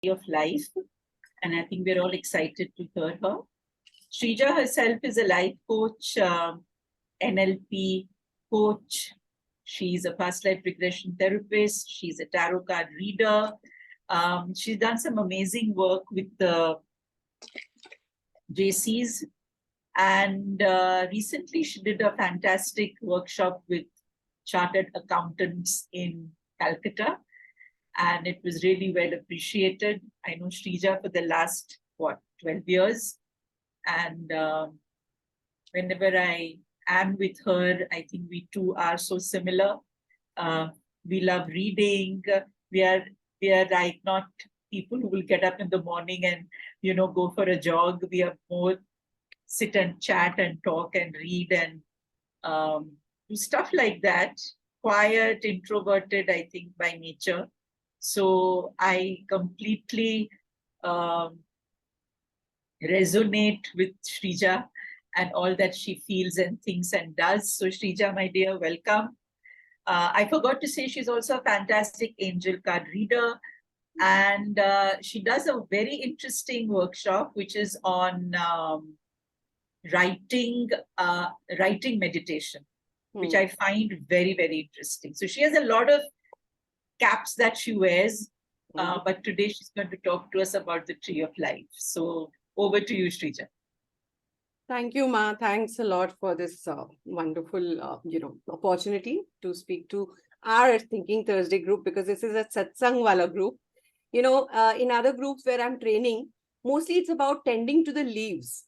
of life, and I think we're all excited to hear her. Shrija herself is a life coach, NLP coach. She's a past life regression therapist. She's a tarot card reader. She's done some amazing work with the JCs. And recently she did a fantastic workshop with chartered accountants in Calcutta. And it was really well appreciated. I know Shrija for the last, 12 years. And whenever I am with her, I think we two are so similar. We love reading. We are like not people who will get up in the morning and, go for a jog. We are more sit and chat and talk and read and do stuff like that. Quiet, introverted, I think, by nature. So I completely resonate with Shrija and all that she feels and thinks and does. So Shrija, my dear, welcome. I forgot to say she's also a fantastic angel card reader. And she does a very interesting workshop, which is on writing meditation, which I find very, very interesting. So she has a lot of caps that she wears, but today she's going to talk to us about the tree of life. So over to you, Shrija. Thank you, Ma. Thanks a lot for this wonderful, opportunity to speak to our Thinking Thursday group, because this is a satsang wala group. In other groups where I'm training, mostly it's about tending to the leaves.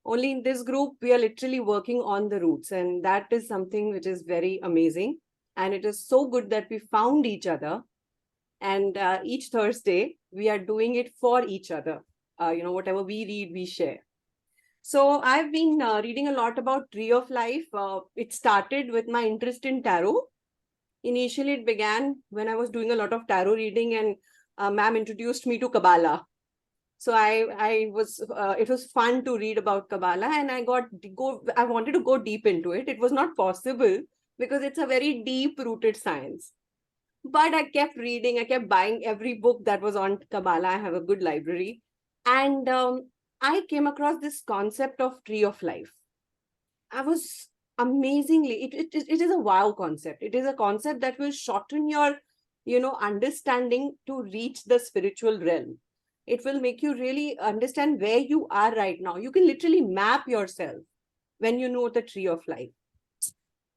Only in this group, we are literally working on the roots, and that is something which is very amazing. And it is so good that we found each other. And each Thursday, we are doing it for each other. Whatever we read, we share. So I've been reading a lot about Tree of Life. It started with my interest in tarot. Initially, it began when I was doing a lot of tarot reading, and ma'am introduced me to Qaballah. So it was fun to read about Qaballah, and I wanted to go deep into it. It was not possible because it's a very deep-rooted science. But I kept reading, I kept buying every book that was on Kabbalah. I have a good library. And I came across this concept of tree of life. I was amazingly, it is a wow concept. It is a concept that will shorten your, understanding to reach the spiritual realm. It will make you really understand where you are right now. You can literally map yourself when you know the tree of life.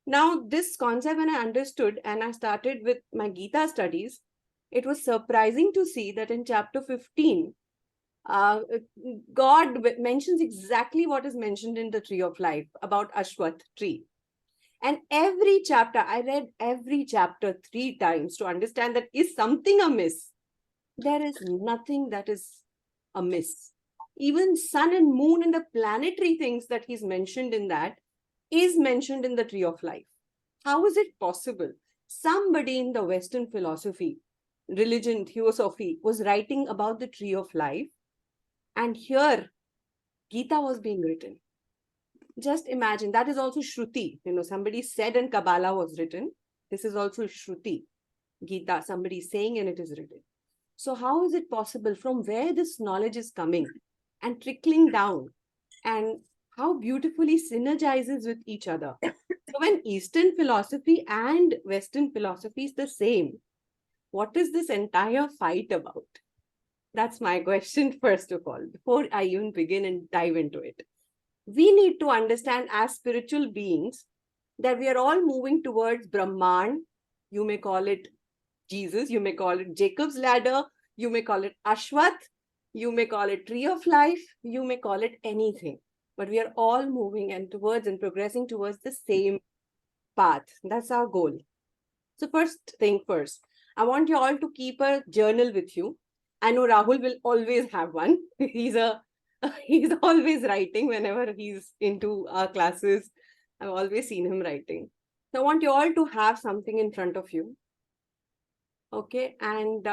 Now, this concept, when I understood and I started with my Gita studies, it was surprising to see that in chapter 15, God mentions exactly what is mentioned in the tree of life about Ashwath tree. And every chapter, I read every chapter 3 times to understand that is something amiss. There is nothing that is amiss. Even sun and moon and the planetary things that he's mentioned in that is mentioned in the tree of life. How is it possible? Somebody in the Western philosophy, religion, theosophy was writing about the tree of life, and here Gita was being written. Just imagine, that is also Shruti. Somebody said and Kabbalah was written. This is also Shruti. Gita, somebody saying and it is written. So how is it possible? From where this knowledge is coming and trickling down, and how beautifully synergizes with each other. So when Eastern philosophy and Western philosophy is the same, what is this entire fight about? That's my question, first of all, before I even begin and dive into it. We need to understand as spiritual beings that we are all moving towards Brahman. You may call it Jesus, you may call it Jacob's ladder, you may call it Ashwath, you may call it tree of life, you may call it anything. But we are all moving and progressing towards the same path. That's our goal. So first thing first, I want you all to keep a journal with you. I know Rahul will always have one. He's always writing whenever he's into our classes. I've always seen him writing. So I want you all to have something in front of you. Okay, and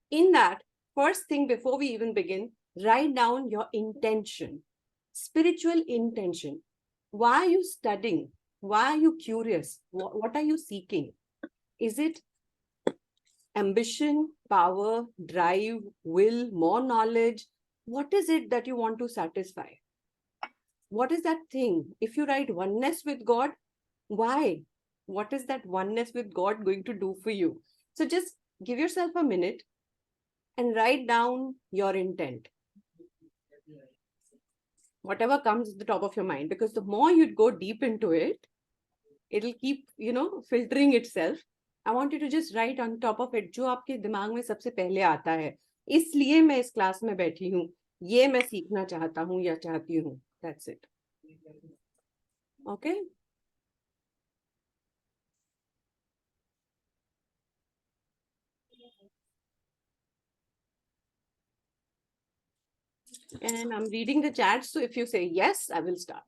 in that, first thing before we even begin, write down your intention. Spiritual intention. Why are you studying? Why are you curious? What are you seeking? Is it ambition, power, drive, will, more knowledge. What is it that you want to satisfy? What is that thing? If you write oneness with God, why? What is that oneness with God going to do for you? So just give yourself a minute and write down your intent. Whatever comes at the top of your mind, because the more you go deep into it, it'll keep, filtering itself. I want you to just write on top of it, जो आपके दिमाग में सबसे पहले आता है. इसलिए मैं इस क्लास में बैठी हूँ. ये मैं सीखना चाहता हूँ या चाहती हूँ. That's it. Okay? And I'm reading the chat, so if you say yes, I will start.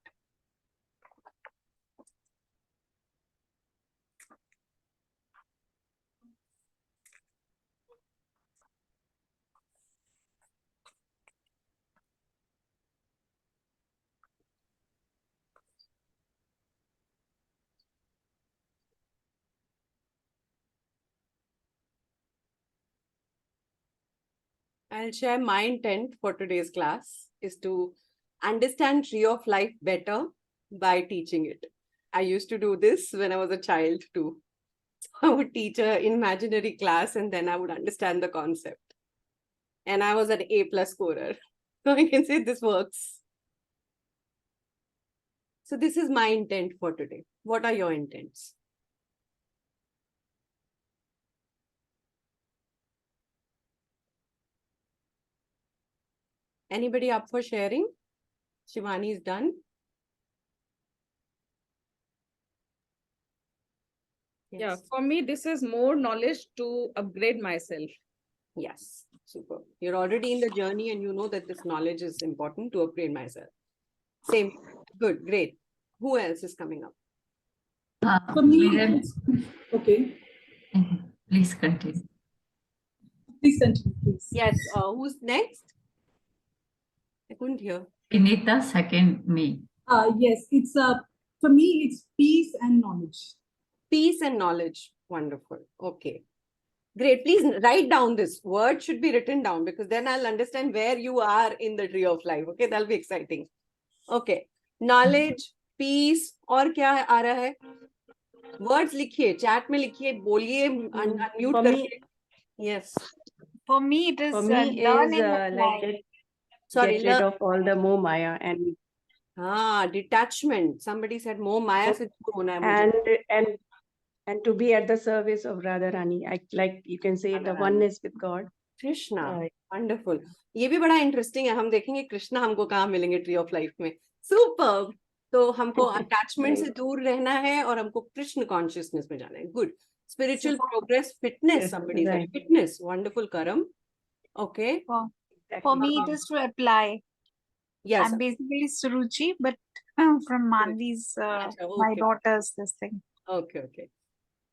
I'll share my intent for today's class is to understand Tree of Life better by teaching it. I used to do this when I was a child too. I would teach an imaginary class and then I would understand the concept. And I was an A+ scorer. So I can say this works. So this is my intent for today. What are your intents? Anybody up for sharing? Shivani is done. Yeah, Yes. for me, this is more knowledge to upgrade myself. Yes, super. You're already in the journey and you know that this knowledge is important to upgrade myself. Same. Good, great. Who else is coming up? For me, Miriam, okay. please continue. Please continue, please. Yes, who's next? I couldn't hear. Vinita, second me. Yes, it's for me, it's peace and knowledge. Peace and knowledge. Wonderful. Okay. Great. Please write down this. Word should be written down because then I'll understand where you are in the tree of life. Okay, that'll be exciting. Okay. Knowledge, peace, और क्या आ रहा है? Words लिखिए, chat में लिखिए, बोलिए, unmute For करके. me, Yes. for me, it is For learn and apply. like Sorry, Get rid of all the more Maya and detachment. Somebody said more Maya से दूर होना है मुझे. and to be at the service of Radharani. Like you can say the oneness with God. Krishna. Wonderful. ये भी बड़ा interesting है. हम देखेंगे कृष्णा हमको कहाँ मिलेंगे ट्री ऑफ लाइफ में. सुपर. तो हमको अटैचमेंट से दूर रहना है और हमको कृष्ण कॉन्शियसनेस में जाना है. Good. Spiritual progress, fitness. Somebody said fitness. Wonderful, Karam. Okay. For me, it is to apply. Yes. I'm basically Suruchi, but from Manvi's, my okay. daughter's this thing. Okay, okay.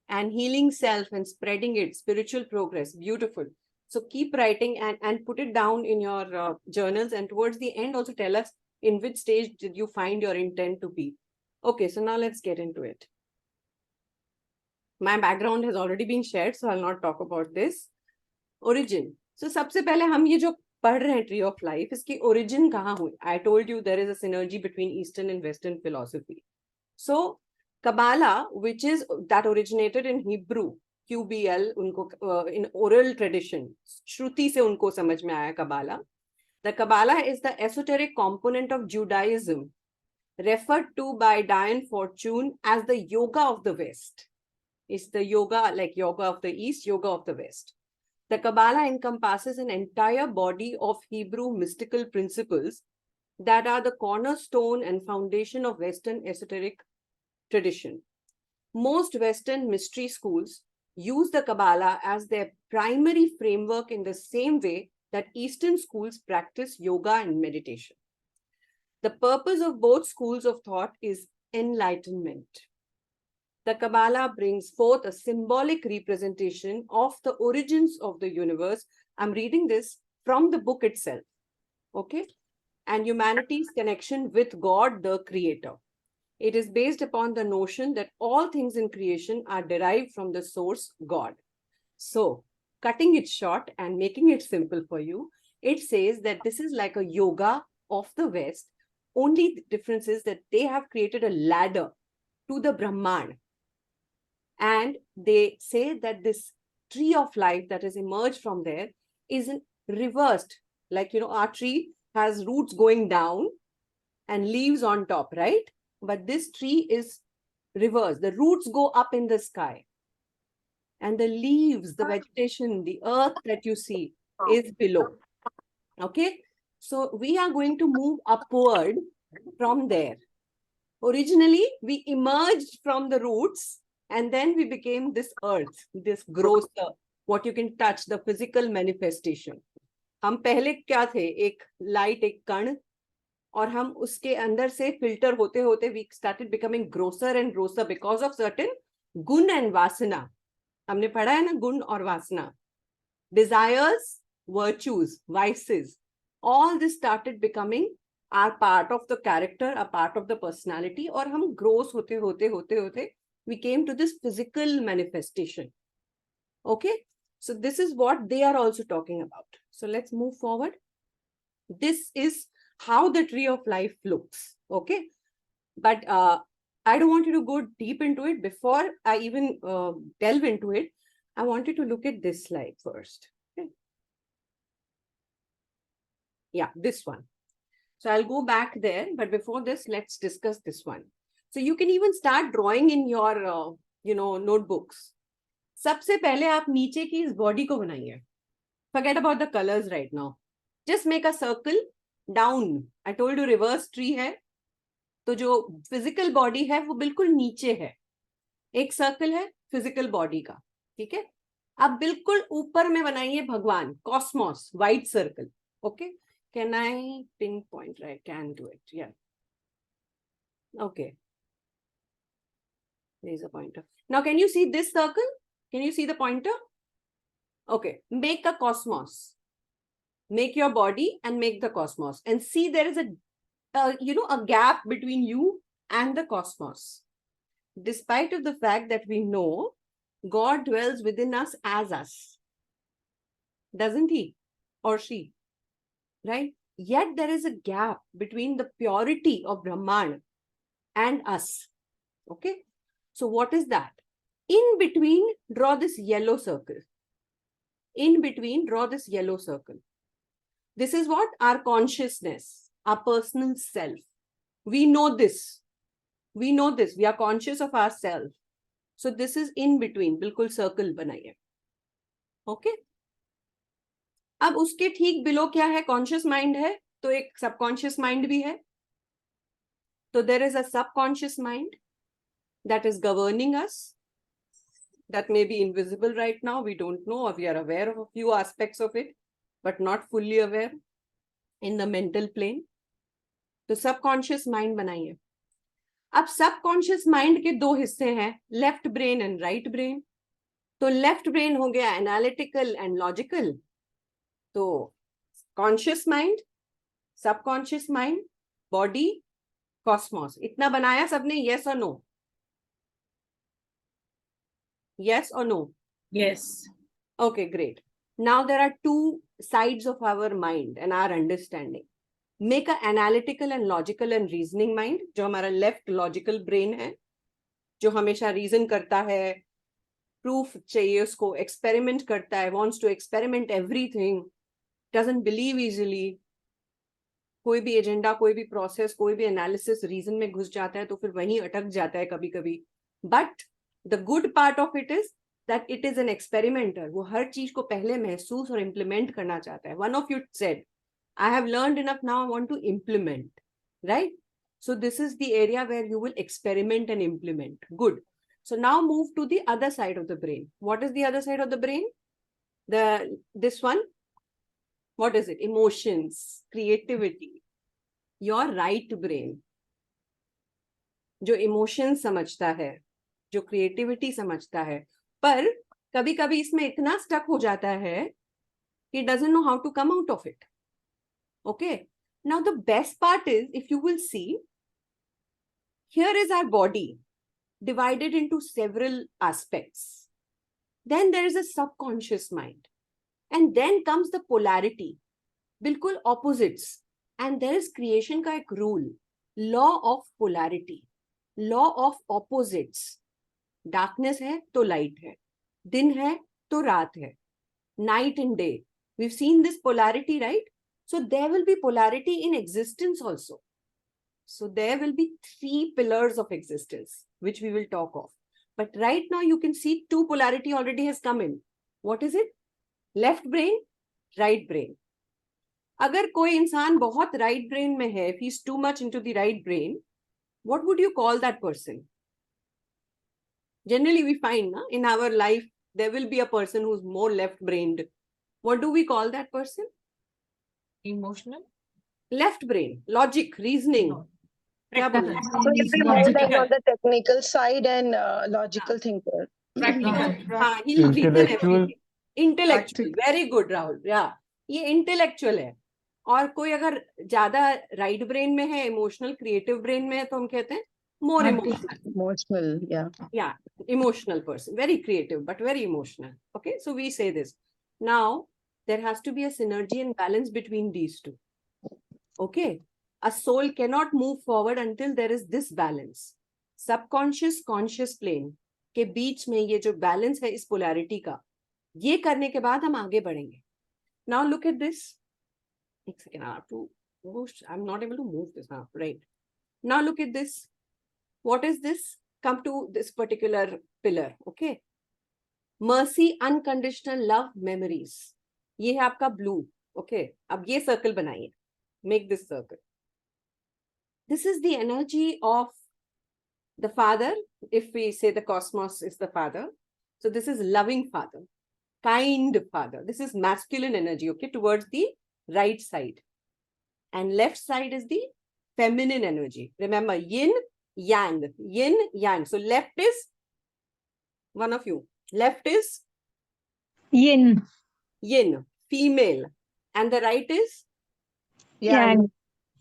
And healing self and spreading it, spiritual progress, beautiful. So keep writing and put it down in your journals, and towards the end also tell us in which stage did you find your intent to be. Okay, so now let's get into it. My background has already been shared, so I'll not talk about this. Origin. So सबसे पहले हम ये जो पढ़ रहे हैं Tree of Life, इसकी origin कहाँ हुई? I told you there is a synergy between Eastern and Western philosophy. So Qaballah, which is that originated in Hebrew, QBL, उनको in oral tradition, श्रुति से उनको समझ में आया Qaballah. The Qaballah is the esoteric component of Judaism, referred to by Diane Fortune as the yoga of the West. It's the yoga, like yoga of the East, yoga of the West. The Kabbalah encompasses an entire body of Hebrew mystical principles that are the cornerstone and foundation of Western esoteric tradition. Most Western mystery schools use the Kabbalah as their primary framework in the same way that Eastern schools practice yoga and meditation. The purpose of both schools of thought is enlightenment. The Kabbalah brings forth a symbolic representation of the origins of the universe. I'm reading this from the book itself, okay? And humanity's connection with God, the creator. It is based upon the notion that all things in creation are derived from the source God. So, cutting it short and making it simple for you, it says that this is like a yoga of the West. Only the difference is that they have created a ladder to the Brahman. And they say that this tree of life that has emerged from there is reversed. Like, our tree has roots going down and leaves on top, right? But this tree is reversed. The roots go up in the sky. And the leaves, the vegetation, the earth that you see is below. Okay? So we are going to move upward from there. Originally, we emerged from the roots and then we became this earth, this grosser, what you can touch, the physical manifestation. हम पहले क्या थे? एक light, एक कण, और हम उसके अंदर से filter होते होते we started becoming grosser and grosser because of certain gun and vasana. हमने पढ़ा है ना गुण और वासना. Desires, virtues, vices, all this started becoming are part of the character, a part of the personality, और हम gross होते होते होते होते we came to this physical manifestation. Okay, so this is what they are also talking about. So let's move forward. This is how the tree of life looks. Okay, but I don't want you to go deep into it. Before I even delve into it, I want you to look at this slide first. Okay. Yeah, this one. So I'll go back there, but before this, let's discuss this one. So you can even start drawing in your, notebooks. सबसे पहले आप नीचे की इस body को बनाइए. Forget about the colors right now. Just make a circle down. I told you reverse tree है. तो जो physical body है वो बिल्कुल नीचे है. एक circle है physical body का. ठीक है? अब बिल्कुल ऊपर में बनाइए भगवान, cosmos, white circle. Okay? Can I pinpoint? Right, can do it. Yeah. Okay. There is a pointer. Now, can you see this circle? Can you see the pointer? Okay. Make a cosmos. Make your body and make the cosmos. And see there is a gap between you and the cosmos. Despite of the fact that we know God dwells within us as us. Doesn't he? Or she? Right? Yet there is a gap between the purity of Brahman and us. Okay? So what is that? In between, draw this yellow circle. In between, draw this yellow circle. This is what? Our consciousness, our personal self. We know this. We know this. We are conscious of ourselves. So this is in between. बिल्कुल circle बनाइए. Okay? अब उसके ठीक below क्या है? Conscious mind है, तो एक subconscious mind भी है. So there is a subconscious mind that is governing us. That may be invisible right now. We don't know, or we are aware of a few aspects of it, but not fully aware in the mental plane. तो subconscious mind बनाइए. अब subconscious mind के दो हिस्से हैं, left brain and right brain. तो left brain हो गया analytical and logical. तो conscious mind, subconscious mind, body, cosmos. इतना बनाया सबने? Yes or no? Yes or no? Yes. Okay, great. Now there are two sides of our mind and our understanding. Make an analytical and logical and reasoning mind, जो हमारा left logical brain है, जो हमेशा reason करता है, proof चाहिए उसको, experiment करता है, wants to experiment everything, doesn't believe easily. कोई भी agenda, कोई भी process, कोई भी analysis reason में घुस जाता है तो फिर वहीं अटक जाता है कभी-कभी. But the good part of it is that it is an experimenter. वो हर चीज को पहले महसूस और implement करना चाहता है. One of you said, I have learned enough now, I want to implement, right? So this is the area where you will experiment and implement. Good. So now move to the other side of the brain. What is the other side of the brain? This one. What is it? Emotions, creativity. Your right brain. जो emotions समझता है, जो creativity समझता है, पर कभी-कभी इसमें इतना stuck हो जाता है, he doesn't know how to come out of it. Okay. Now the best part is, if you will see, here is our body divided into several aspects. Then there is a subconscious mind. And then comes the polarity. बिल्कुल opposites. And there is creation का एक rule. Law of polarity. Law of opposites. Darkness है तो light है. दिन है तो रात है. Night and day. We've seen this polarity, right? So there will be polarity in existence also. So there will be 3 pillars of existence, which we will talk of. But right now you can see 2 polarity already has come in. What is it? Left brain, right brain. अगर कोई इंसान बहुत right brain में है, if he's too much into the right brain, what would you call that person? Generally we find in our life, there will be a person who's more left-brained. What do we call that person? Emotional. Left brain, logic, reasoning. No. क्या बोला? So he'll be more like on the technical side and logical thinker. Practical. हाँ, he'll reason Intellectual. everything. Intellectual. Very good, Rahul. Yeah. ये intellectual है. और कोई अगर ज्यादा right brain में है, emotional, creative brain में है, तो हम कहते हैं more emotional. Emotional, yeah. Yeah, emotional person. Very creative, but very emotional. Okay, so we say this. Now, there has to be a synergy and balance between these two. Okay, a soul cannot move forward until there is this balance. Subconscious, conscious plane के बीच में ये जो balance है इस polarity का, ये करने के बाद हम आगे बढ़ेंगे. Now look at this. एक second, I have to move. I'm not able to move this now. Right. Now look at this. What is this? Come to this particular pillar. Okay. Mercy, unconditional love, memories. ये है आपका blue. Okay. अब ये circle बनाइए. Make this circle. This is the energy of the father. If we say the cosmos is the father. So this is loving father. Kind father. This is masculine energy. Okay. Towards the right side. And left side is the feminine energy. Remember, yin, yang. Yin, yang. So left is one of you. Left is Yin. yin, female. And the right is Yang.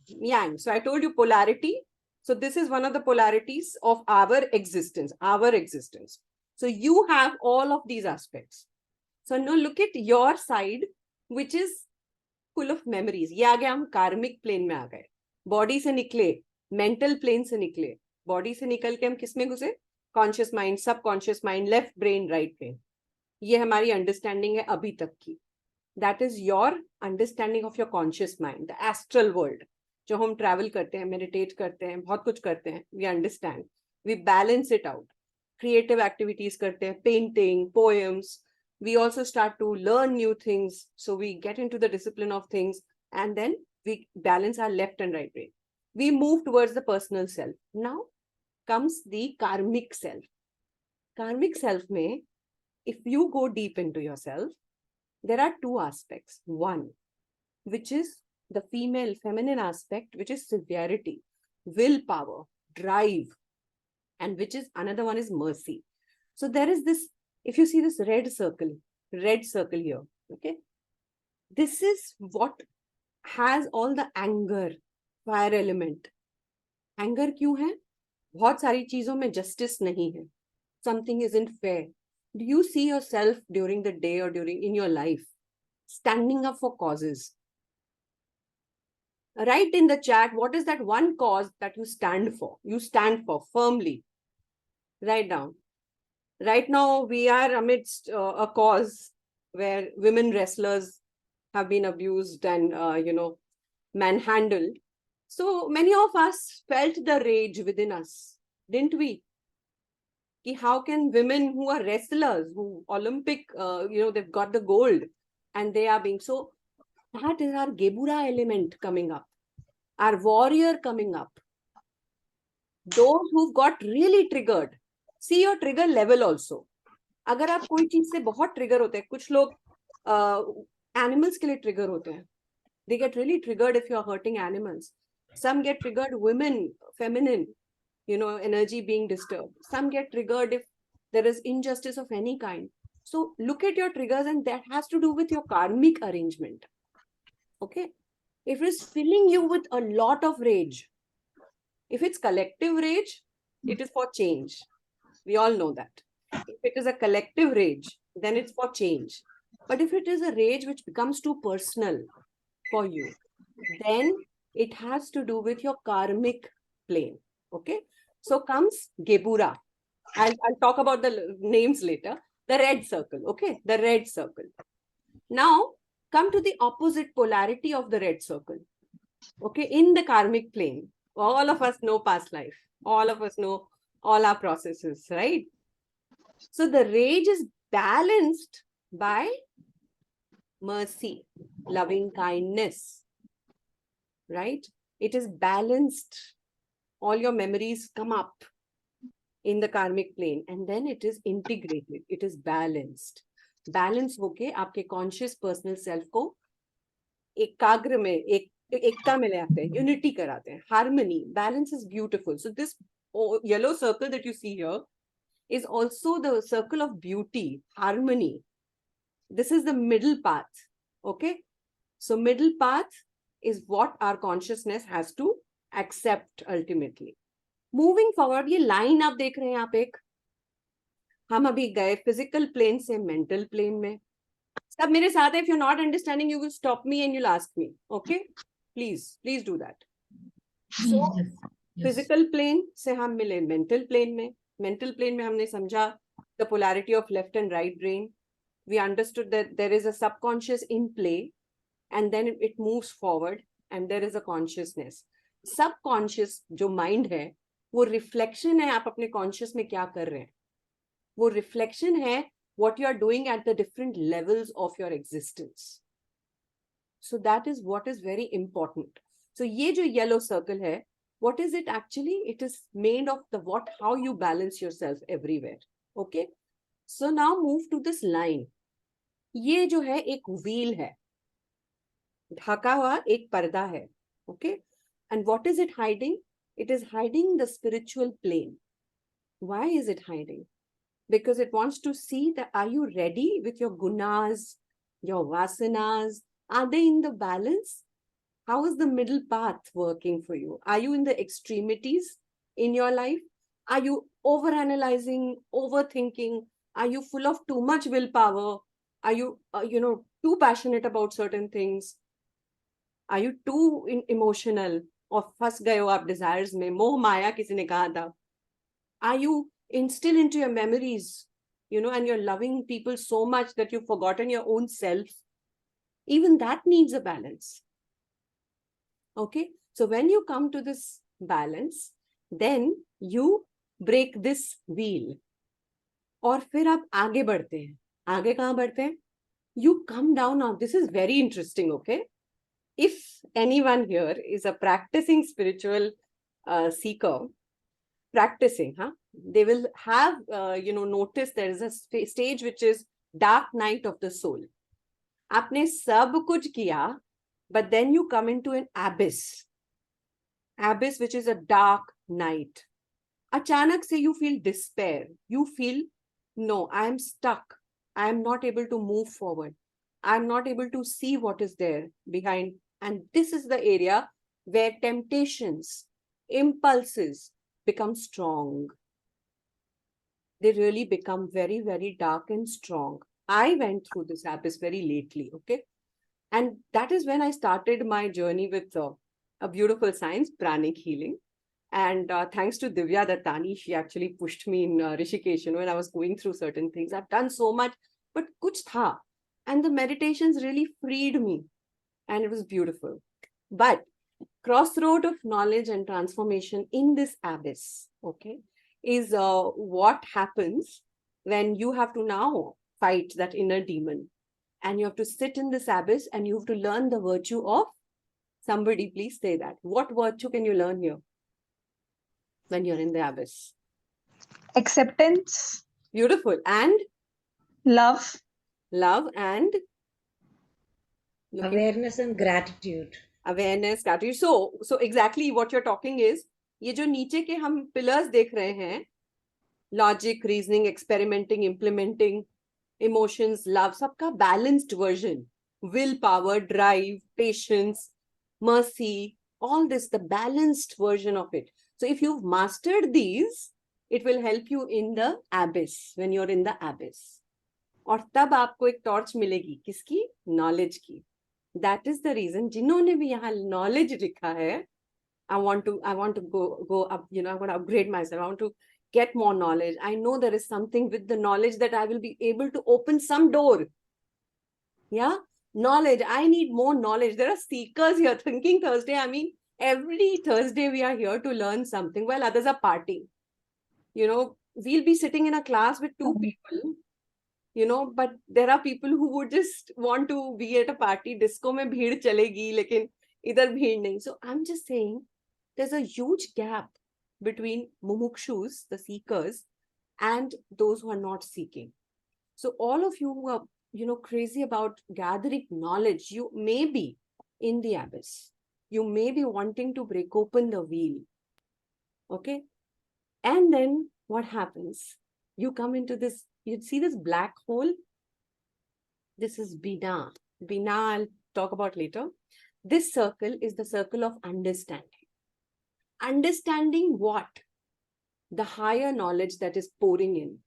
yang. So I told you polarity. So this is one of the polarities of our existence. Our existence. So you have all of these aspects. So now look at your side, which is full of memories. ये आ गया हम karmic plane में आ गए. Body से निकले, mental plane से निकले. Body से निकल के हम किस में घुसे? Conscious mind, subconscious mind, left brain, right brain. ये हमारी understanding है अभी तक की. That is your understanding of your conscious mind, the astral world. जो हम travel करते हैं, meditate करते हैं, बहुत कुछ करते हैं. We understand. We balance it out. Creative activities करते हैं, painting, poems. We also start to learn new things. So we get into the discipline of things and then we balance our left and right brain. We move towards the personal self. Now comes the karmic self. Karmic self mein, if you go deep into yourself, there are 2 aspects. One, which is the female feminine aspect, which is severity, willpower, drive, and which is another one is mercy. So there is this, if you see this red circle here, okay, this is what has all the anger, fire element. Anger क्यों है? बहुत सारी चीजों में justice नहीं है. Something isn't fair. Do you see yourself during the day or in your life standing up for causes? Write in the chat, what is that one cause that you stand for? You stand for firmly. Write down. Right now, we are amidst a cause where women wrestlers have been abused and, manhandled. So many of us felt the rage within us, didn't we? How can women who are wrestlers, who Olympic, they've got the gold and they are being so, that is our Gebura element coming up, our warrior coming up. Those who've got really triggered, see your trigger level also. अगर आप कोई चीज से बहुत trigger होते हैं, कुछ लोग animals के लिए trigger होते हैं. They get really triggered if you are hurting animals. Some get triggered, women, feminine, energy being disturbed. Some get triggered if there is injustice of any kind. So look at your triggers, and that has to do with your karmic arrangement. Okay. If it's filling you with a lot of rage, if it's collective rage, it is for change. We all know that. If it is a collective rage, then it's for change. But if it is a rage which becomes too personal for you, then it has to do with your karmic plane. Okay. So comes Gebura. I'll talk about the names later. The red circle. Okay. The red circle. Now come to the opposite polarity of the red circle. Okay. In the karmic plane, all of us know past life. All of us know all our processes, right? So the rage is balanced by mercy, loving kindness, right? It is balanced. All your memories come up in the karmic plane and then it is integrated. It is balanced. Balance होके आपके conscious personal self को एकाग्र में एकता में ले आते हैं, unity कराते हैं, harmony. Balance is beautiful. So this yellow circle that you see here is also the circle of beauty, harmony. This is the middle path. Okay. So middle path is what our consciousness has to accept ultimately. Moving forward, ये line आप देख रहे हैं आप एक, हम अभी गए physical plane से mental plane में. सब मेरे साथ है. If you're not understanding, you will stop me and you'll ask me. Okay? Please do that. So, physical plane से हम मिले mental plane में. Mental plane में हमने समझा the polarity of left and right brain. We understood that there is a subconscious in play and then it moves forward and there is a consciousness. Subconscious जो mind है, वो reflection है आप अपने conscious में क्या कर रहे हैं. वो reflection है what you are doing at the different levels of your existence. So that is what is very important. So ये जो yellow circle है, what is it actually? It is made of the how you balance yourself everywhere. Okay. So now move to this line. ये जो है एक wheel है. ढका हुआ एक पर्दा है. Okay. And what is it hiding? It is hiding the spiritual plane. Why is it hiding? Because it wants to see that are you ready with your gunas, your vasanas? Are they in the balance? How is the middle path working for you? Are you in the extremities in your life? Are you overanalyzing, overthinking? Are you full of too much willpower? Are you, too passionate about certain things? Are you too emotional? Or फंस गए हो आप desires में, मोह माया किसी ने कहा था. Are you still into your memories, and you're loving people so much that you've forgotten your own self? Even that needs a balance. Okay, so when you come to this balance, then you break this wheel. और फिर आप आगे बढ़ते हैं. आगे कहाँ बढ़ते हैं? You come down now. This is very interesting, okay? If anyone here is a practicing spiritual seeker, they will have, noticed there is a stage which is dark night of the soul. आपने सब कुछ किया, but then you come into an abyss. Abyss, which is a dark night. अचानक से you feel despair. You feel, no, I am stuck. I am not able to move forward. I am not able to see what is there behind. And this is the area where temptations, impulses become strong. They really become very, very dark and strong. I went through this abyss very lately, okay? And that is when I started my journey with a beautiful science, pranic healing. And thanks to Divya Dattani, she actually pushed me in Rishikesh, when I was going through certain things. I've done so much, but kuch tha. And the meditations really freed me. And it was beautiful. But crossroad of knowledge and transformation in this abyss, okay, is what happens when you have to now fight that inner demon. And you have to sit in this abyss and you have to learn the virtue of, somebody please say that. What virtue can you learn here when you're in the abyss? Acceptance. Beautiful. And? Love. Love and? Awareness and gratitude. Awareness, gratitude. So exactly what you're talking is, ये जो नीचे के हम pillars देख रहे हैं, logic, reasoning, experimenting, implementing, emotions, love, सबका balanced version. Willpower, drive, patience, mercy, all this, the balanced version of it. So if you've mastered these, it will help you in the abyss, when you're in the abyss. और तब आपको एक torch मिलेगी, किसकी? Knowledge की. That is the reason जिन्होंने भी यहाँ नॉलेज लिखा है, I want to go up, you know, I want to upgrade myself. I want to get more knowledge. I know there is something with the knowledge that I will be able to open some door. Yeah, knowledge. I need more knowledge. There are seekers here. Thinking Thursday. I mean, every Thursday we are here to learn something while others are partying. You know, we'll be sitting in a class with two people, you know, but there are people who would just want to be at a party. Disco mein bheed chalegi, lekin idhar bheed nahi. So I'm just saying, there's a huge gap between mumukshus, the seekers, and those who are not seeking. So all of you who are, you know, crazy about gathering knowledge, you may be in the abyss. You may be wanting to break open the wheel. Okay? And then what happens? You come into this, you see this black hole? This is Bina. Bina, I'll talk about later. This circle is the circle of understanding. Understanding what? The higher knowledge that is pouring in.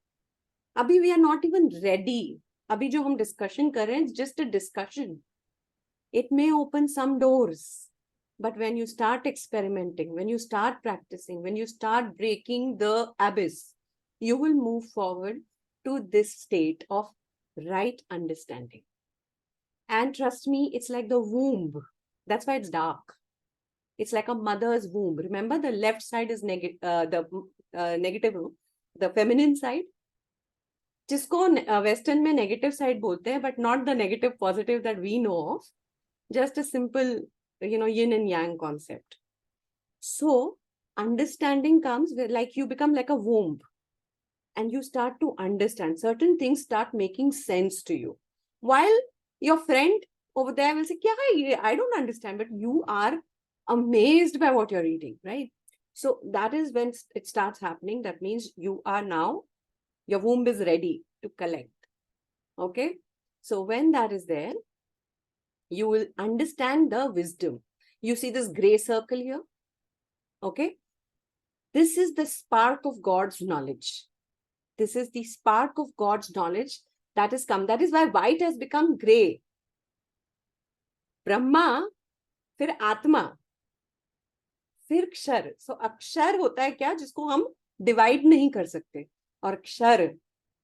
Abhi we are not even ready. Abhi jo hum discussion kar rahe hain, it's just a discussion. It may open some doors. But when you start experimenting, when you start practicing, when you start breaking the abyss, you will move forward to this state of right understanding. And trust me, it's like the womb. That's why it's dark. It's like a mother's womb. Remember, the left side is negative, the feminine side. जिसको Western में negative side बोलते हैं, but not the negative positive that we know of. Just a simple, you know, yin and yang concept. So understanding comes where, like, you become like a womb and you start to understand. Certain things start making sense to you. While your friend over there will say, "Kya hai ye? I don't understand," but you are amazed by what you're reading, right? So that is when it starts happening. That means you are now, your womb is ready to collect. Okay? So when that is there, you will understand the wisdom. You see this gray circle here? Okay? This is the spark of God's knowledge. This is the spark of God's knowledge that has come. That is why white has become gray. Brahma, फिर आत्मा, फिर क्षर. So अक्षर होता है क्या? जिसको हम divide नहीं कर सकते. और क्षर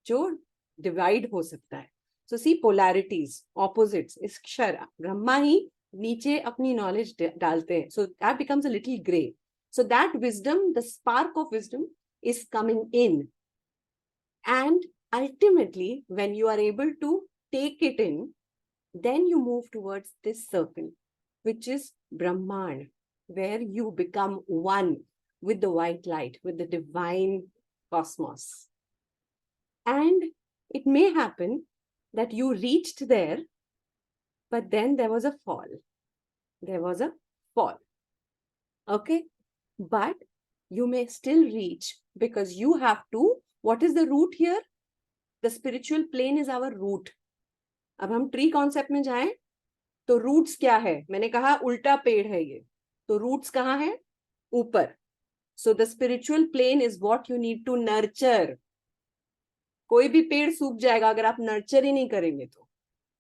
जो divide हो सकता है. So see, polarities, opposites is kshara. Brahma ही नीचे अपनी knowledge डालते हैं. So that becomes a little gray. So that wisdom, the spark of wisdom is coming in. And ultimately, when you are able to take it in, then you move towards this circle, which is Brahman, where you become one with the white light, with the divine cosmos. And it may happen that you reached there, but then there was a fall. There was a fall. Okay? But you may still reach because you have to. What is the root here? The spiritual plane is our root. अब हम tree concept में जाएं तो roots क्या है? मैंने कहा उल्टा पेड़ है ये, तो रूट्स कहाँ है? ऊपर. So the spiritual plane is what you need to nurture. कोई भी पेड़ सूख जाएगा अगर आप नर्चर ही नहीं करेंगे तो,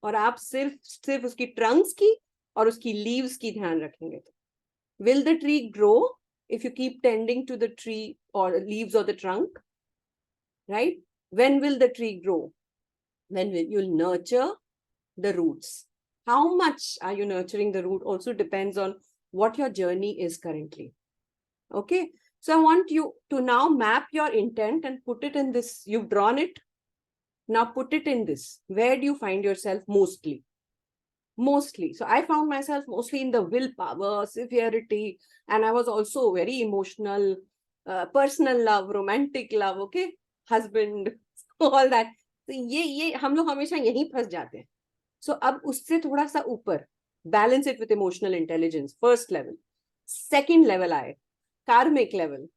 और आप सिर्फ उसकी ट्रंक्स की और उसकी लीव्स की ध्यान रखेंगे तो. Will the tree grow if you keep tending to the tree or leaves or the trunk? Right? When will the tree grow? When will you nurture the roots? How much are you nurturing the root also depends on what your journey is currently. Okay? So I want you to now map your intent and put it in this. You've drawn it. Now put it in this. Where do you find yourself mostly? Mostly. So I found myself mostly in the willpower, severity, and I was also very emotional, personal love, romantic love, okay? Husband, all that. So ये हम लोग हमेशा यहीं फंस जाते हैं. So अब उससे थोड़ा सा ऊपर, balance it with emotional intelligence, first level. Second level आए, karmic level.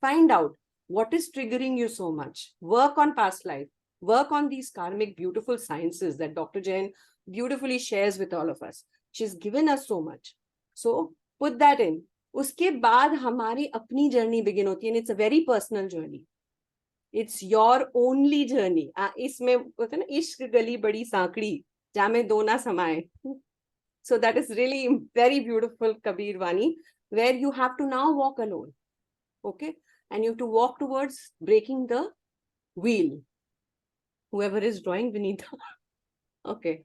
Find out what is triggering you so much. Work on past life. Work on these karmic beautiful sciences that Dr. Jain beautifully shares with all of us. She's given us so much. So put that in. उसके बाद हमारी अपनी journey begin होती है, and it's a very personal journey. It's your only journey. इसमें होता है ना इश्क गली बड़ी सांकड़ी जामे दो ना समाए. So that is really very beautiful Kabir Vani, where you have to now walk alone. Okay, and you have to walk towards breaking the wheel. Whoever is drawing, Vinita. Okay.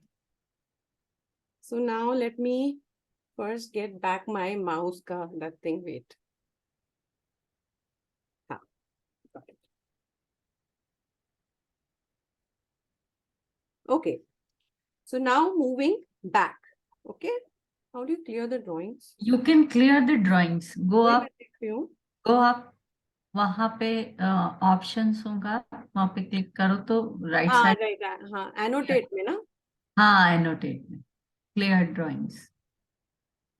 So now let me first get back my mouse ka that thing. Wait. Got it. Okay. So now moving back. Okay. How do you clear the drawings? You can clear the drawings. Go वही up. मैं देख रही हूँ. Go up. वहां पे options होगा, वहां पे क्लिक करो तो राइट हाँ, साइड. right. हाँ, annotate में ना. हाँ, एनोटेट में क्लियर ड्राइंग्स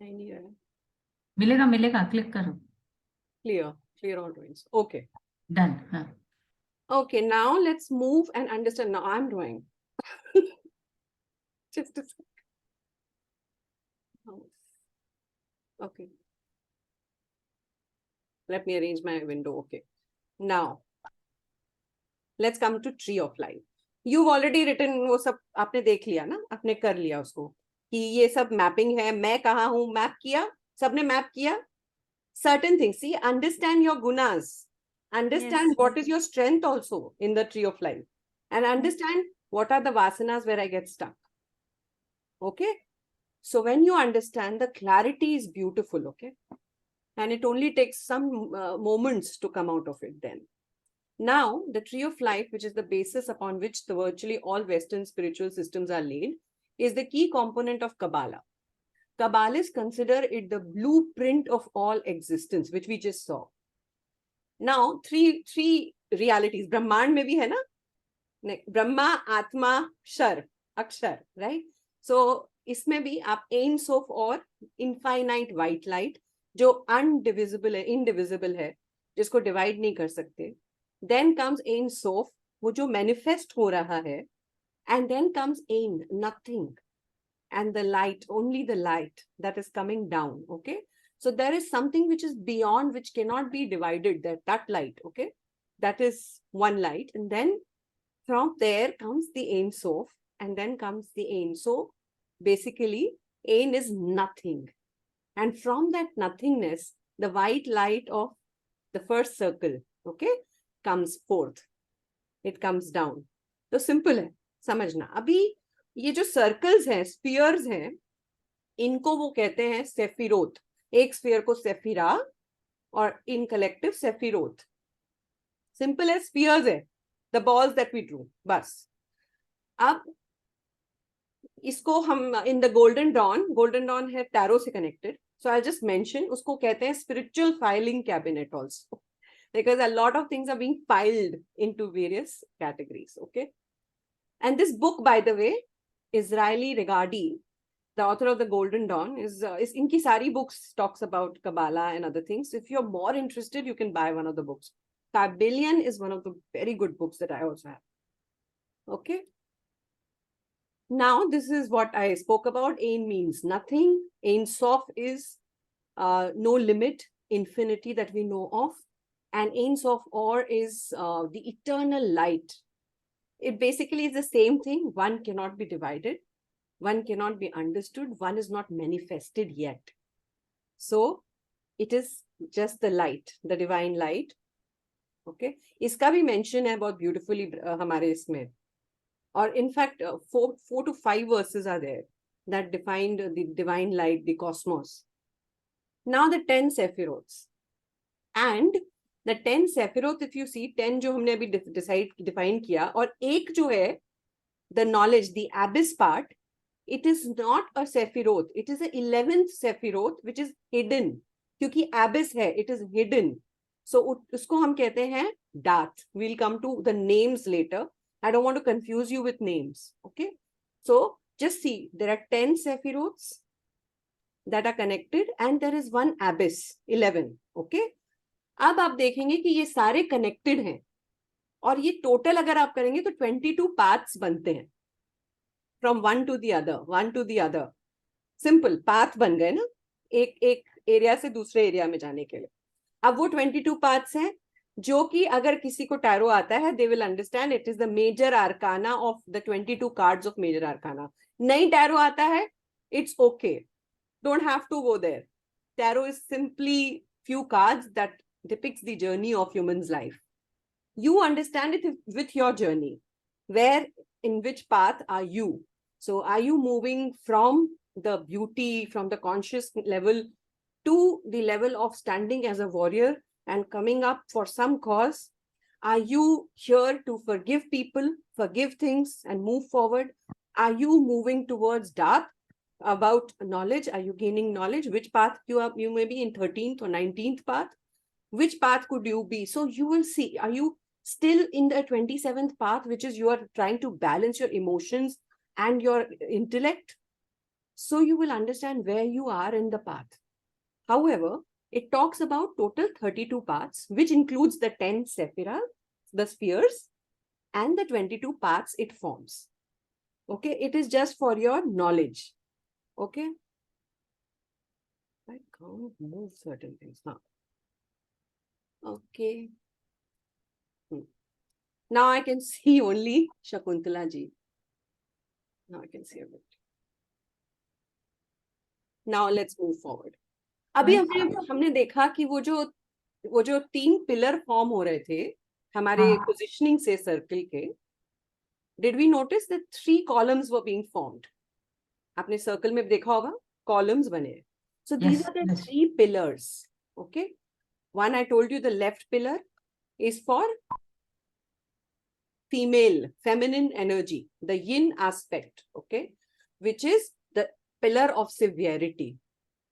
नहीं है. मिलेगा मिलेगा, क्लिक करो. Clear all drawings. Okay. Done. हाँ. Okay, now let's move and understand. Now I'm drawing. Just a sec. Oh. Okay. Let me arrange my window. Okay. Now, let's come to tree of life. You've already written वो सब आपने देख लिया ना, आपने कर लिया उसको कि ये सब मैपिंग है. मैं कहाँ हूँ मैप किया, सबने मैप किया. Certain things. See, understand your gunas. Understand Yes. what is your strength also in the tree of life. And understand what are the vasanas where I get stuck. Okay. So when you understand, the clarity is beautiful. Okay. And it only takes some moments to come out of it then. Now, the tree of life, which is the basis upon which the virtually all Western spiritual systems are laid, is the key component of Kabbalah. Kabbalists consider it the blueprint of all existence, which we just saw. Now, three realities. Brahman mein bhi hai na? Brahma, Atma, Shar, Akshar, right? So, isme bhi aap Ein Sof or infinite white light, jo indivisible hai, jisko divide nahi kar sakte. Then comes Ein Sof, wo jo manifest ho raha hai. And then comes Ein, nothing. And the light, only the light that is coming down. Okay. So there is something which is beyond, which cannot be divided, that light. Okay. That is one light. And then from there comes the Ein Sof, and then comes the Ein. So basically, Ein is nothing. And from that nothingness, the white light of the first circle, okay, comes forth. It comes down. So simple hai, समझना. अभी ये जो circles हैं, spheres हैं, इनको वो कहते हैं सेफिरोत. एक स्फीयर को सेफिरा और इन कलेक्टिव सेफिरोत. सिंपल है, स्फीयर्स है, the balls that we drew, बस. अब इसको हम इन द गोल्डन डॉन है टैरो से connected. So I just mention, उसको कहते हैं spiritual filing cabinet also, because a lot of things are being filed into various categories. Okay. And this book, by the way, Israeli Regardie, the author of the Golden Dawn, is inki sari books talks about Kabbalah and other things. If you're more interested, you can buy one of the books. Kybalion is one of the very good books that I also have. Okay. Now, this is what I spoke about. Ein means nothing. Ein Sof is no limit, infinity that we know of. And Ein Sof Or is the eternal light. It basically is the same thing. One cannot be divided. One cannot be understood. One is not manifested yet. So it is just the light, the divine light. Okay. इसका भी mention है बहुत beautifully हमारे इसमें. Or in fact, 4 to 5 verses are there that defined the divine light, the cosmos. Now the 10 sephiroths. And the 10 Sephiroth, if you see, 10 जो हमने अभी define किया, और एक जो है, the knowledge, the abyss part, it is not a Sephiroth. It is a 11th Sephiroth, which is hidden. क्योंकि abyss है, it is hidden. So उसको हम कहते हैं Dath. We'll come to the names later. I don't want to confuse you with names. Okay. So just see, there are 10 Sephiroths that are connected, and there is one abyss, 11. Okay. अब आप देखेंगे कि ये सारे connected हैं, और ये total अगर आप करेंगे तो 22 पाथ्स बनते हैं, from one two the other. Simple path बन गए ना, एक एरिया से दूसरे एरिया में जाने के लिए. अब वो 22 पाथ्स हैं. जो कि अगर किसी को टैरो आता है, they will understand it is the major arcana of the 22 cards of major arcana. नहीं टैरो आता है, it's okay. Don't have to go there. Tarot is simply few cards that depicts the journey of human's life. You understand it with your journey. Where, in which path are you? So are you moving from the beauty, from the conscious level to the level of standing as a warrior and coming up for some cause? Are you here to forgive people, forgive things and move forward? Are you moving towards dark? About knowledge, are you gaining knowledge? Which path you may be in 13th or 19th path? Which path could you be? So you will see, are you still in the 27th path, which is you are trying to balance your emotions and your intellect? So you will understand where you are in the path. However, it talks about total 32 paths, which includes the 10 sephira, the spheres, and the 22 paths it forms. Okay, it is just for your knowledge. Okay, I can't move certain things now. Okay. Now I can see only Shakuntala ji. Now I can see a bit. Now let's move forward. अभी हमने देखा कि वो जो 3 pillar form हो रहे थे हमारे पोजिशनिंग से सर्कल के. Did we notice that 3 columns were being formed? आपने सर्कल में देखा होगा columns बने. So these are the 3 pillars. Okay. One, I told you the left pillar is for female, feminine energy, the yin aspect. Okay. Which is the pillar of severity.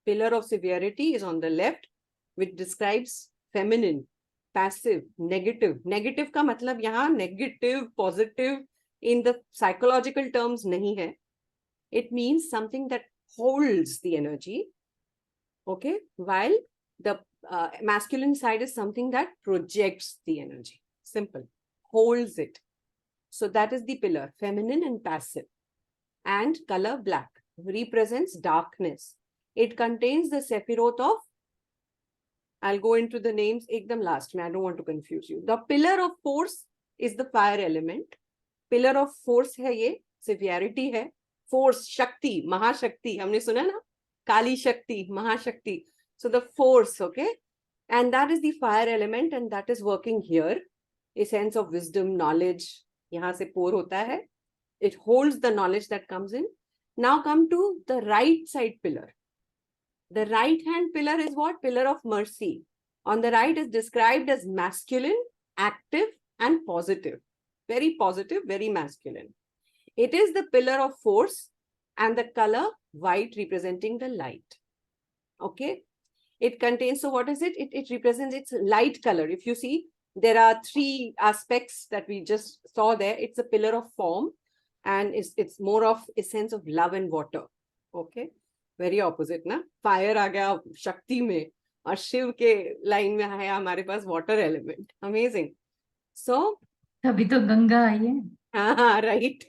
Pillar of severity is on the left, which describes feminine, passive, negative. Negative का मतलब यहाँ negative, positive in the psychological terms नहीं है. It means something that holds the energy. Okay. While the masculine side is something that projects the energy. Simple. Holds it. So that is the pillar, feminine and passive. And color black represents darkness. It contains the Sephiroth of, I'll go into the names ekdam last mein, I don't want to confuse you. The pillar of force is the fire element. Pillar of force hai ye, severity hai. Force, Shakti, Mahashakti, humne suna na? Kali Shakti, Mahashakti. So the force, okay? And that is the fire element and that is working here. A sense of wisdom, knowledge, yahan se pour hota hai. It holds the knowledge that comes in. Now come to the right side pillar. The right hand pillar is what? Pillar of mercy. On the right is described as masculine, active and positive. Very positive, very masculine. It is the pillar of force and the color white representing the light. Okay. It contains, so what is it? It represents its light color. If you see, there are 3 aspects that we just saw there. It's a pillar of form and it's more of a sense of love and water. Okay. Very opposite, na? Fire आ गया शक्ति में और शिव के line में है हमारे पास water element. Amazing. So तभी तो गंगा आई है. Right.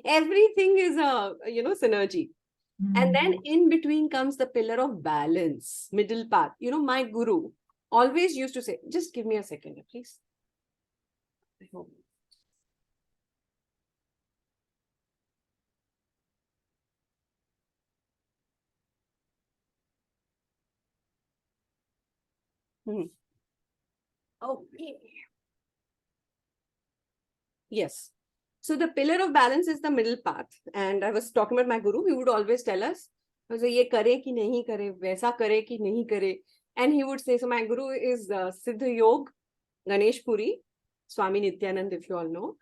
Everything is a synergy. And then in between comes the pillar of balance, middle path. You know, my guru always used to say, just give me a second, please. I hope. Okay. Yes. So the pillar of balance is the middle path. And I was talking about my guru. He would always tell us, ye kare ki nahi kare, waisa kare ki nahi kare. And he would say, so my guru is Siddha Yog, Ganesh Puri, Swami Nityanand, if you all know.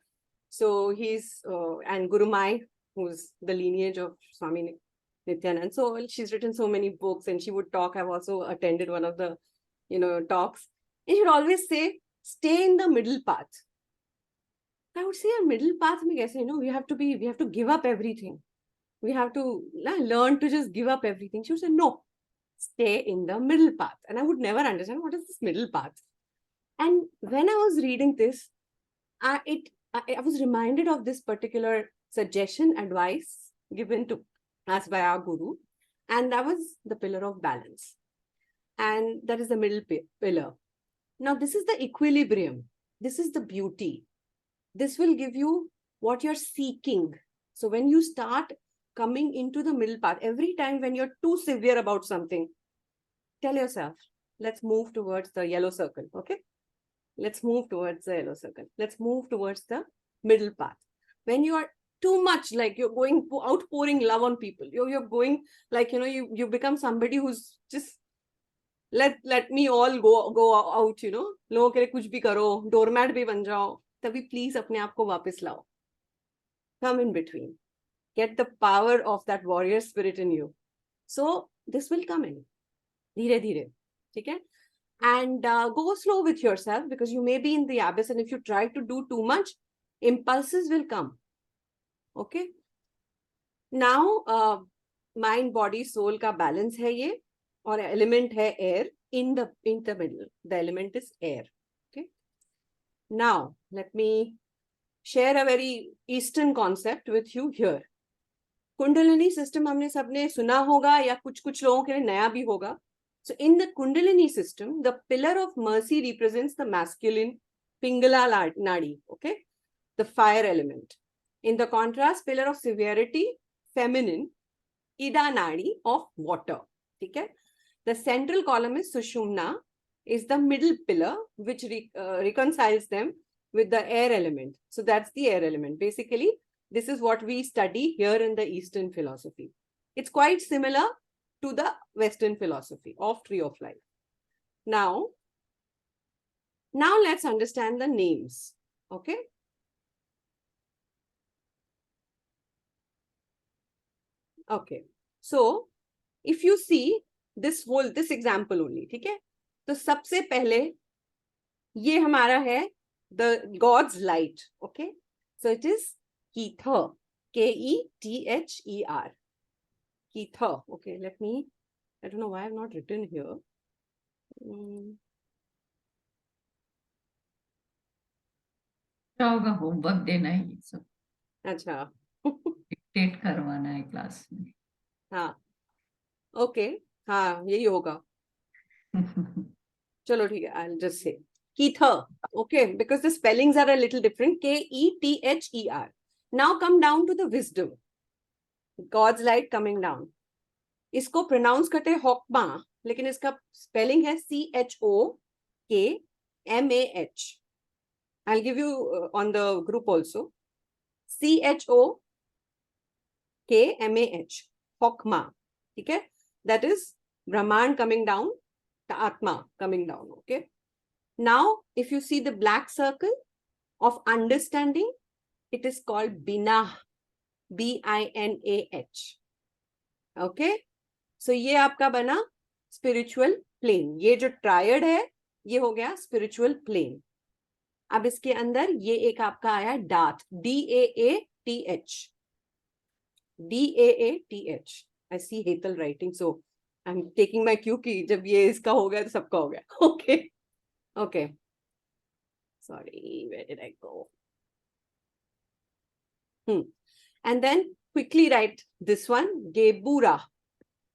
So he's, and Guru Mai, who's the lineage of Swami Nityanand. So she's written so many books and she would talk. I've also attended one of the, talks. And she would always say, stay in the middle path. I would say a middle path, we have to give up everything. We have to learn to just give up everything. She would say, no, stay in the middle path. And I would never understand what is this middle path. And when I was reading this, I was reminded of this particular suggestion, advice given to us by our guru. And that was the pillar of balance. And that is the middle pillar. Now, this is the equilibrium. This is the beauty. This will give you what you're seeking. So when you start coming into the middle path, every time when you're too severe about something, tell yourself, let's move towards the yellow circle, okay? Let's move towards the yellow circle. Let's move towards the middle path. When you are too much, like you're going outpouring love on people, you're going like, you become somebody who's just, let me all go out, लोगों के लिए कुछ भी करो, doormat भी बन जाओ, तभी please अपने आप को वापस लाओ. Come in between. Get the power of that warrior spirit in you. So this will come in. Dheere dheere. Okay? And go slow with yourself, because you may be in the abyss, and if you try to do too much, impulses will come. Okay? Now, mind, body, soul ka balance hai ye, or element hai air in the middle. The element is air. Okay? Now, let me share a very Eastern concept with you here. Kundalini system हमने सबने सुना होगा या कुछ लोगों के लिए नया भी होगा. So in the Kundalini system, the pillar of mercy represents the masculine Pingala Nadi, okay? The fire element. In the contrast, pillar of severity, feminine, Ida Nadi of water, okay? The central column is Sushumna, is the middle pillar, which reconciles them with the air element. So that's the air element. Basically, this is what we study here in the Eastern philosophy. It's quite similar to the Western philosophy of Tree of Life. Now let's understand the names. Okay. Okay. So if you see this example only, okay? तो सबसे पहले ये हमारा है the God's light. Okay. So it is Kether. Kether. Kether. Okay, I don't know why I've not written here. होगा homework देना है ये सब. अच्छा. डिक्टेट करवाना है क्लास में. हाँ. Okay. हाँ, यही होगा. चलो ठीक है. I'll just say Kether. Okay, because the spellings are a little different. Kether. Now come down to the wisdom. God's light coming down. इसको pronounce करते हैं Hokmah, लेकिन इसका spelling है CHOKMAH. I'll give you on the group also. CHOKMAH. Hokmah. Okay? That is Brahman coming down, the Atma coming down. Okay? Now, if you see the black circle of understanding, it is called Binah. BINAH. Okay? So, ये आपका बना spiritual plane. ये जो triad है, ये हो गया spiritual plane. अब इसके अंदर ये एक आपका आया DAATH. DAATH. DAATH. I see Hetal writing, so I'm taking my cue कि जब ये इसका हो गया तो सबका हो गया. Okay. Okay. Sorry, where did I go? And then quickly write this one, Geburah.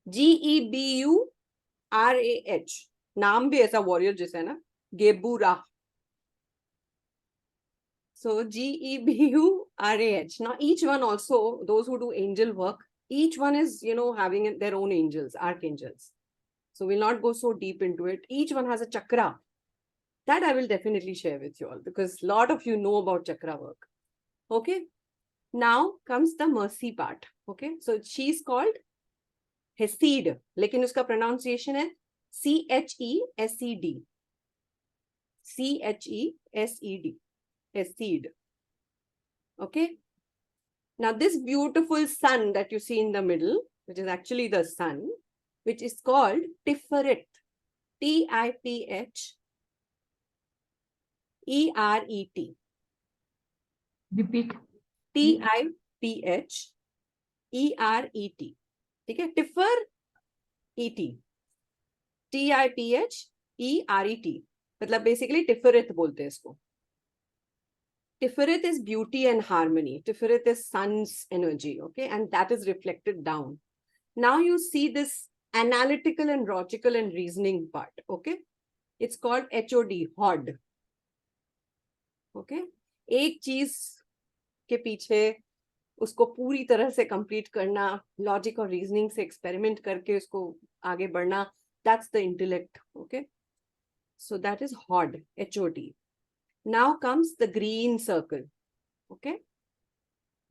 GEBURAH. नाम भी ऐसा warrior जैसा है ना, Geburah. So GEBURAH. Now each one also, those who do angel work, each one is, having their own angels, archangels. So we'll not go so deep into it. Each one has a chakra. That I will definitely share with you all, because a lot of you know about chakra work. Okay. Now comes the mercy part. Okay. So she's called Hesed. Lekin uska pronunciation है CHESED. CHESED. Hesed. Okay. Now this beautiful sun that you see in the middle, which is actually the sun, which is called Tiferet. TIPHERET. Repeat. TIPHERET. ठीक है. Tiffer ET. TIPHERET. मतलब basically Tiferet बोलते हैं इसको. Tiferet is beauty and harmony. Tiferet is sun's energy, okay? And that is reflected down. Now you see this analytical and logical and reasoning part, okay? It's called HOD, HOD. Okay? एक चीज के पीछे उसको पूरी तरह से complete करना, logic और रीजनिंग से एक्सपेरिमेंट करके उसको आगे बढ़ना, that's the intellect. Okay? So that is HOD, HOD. Now comes the green circle. Okay?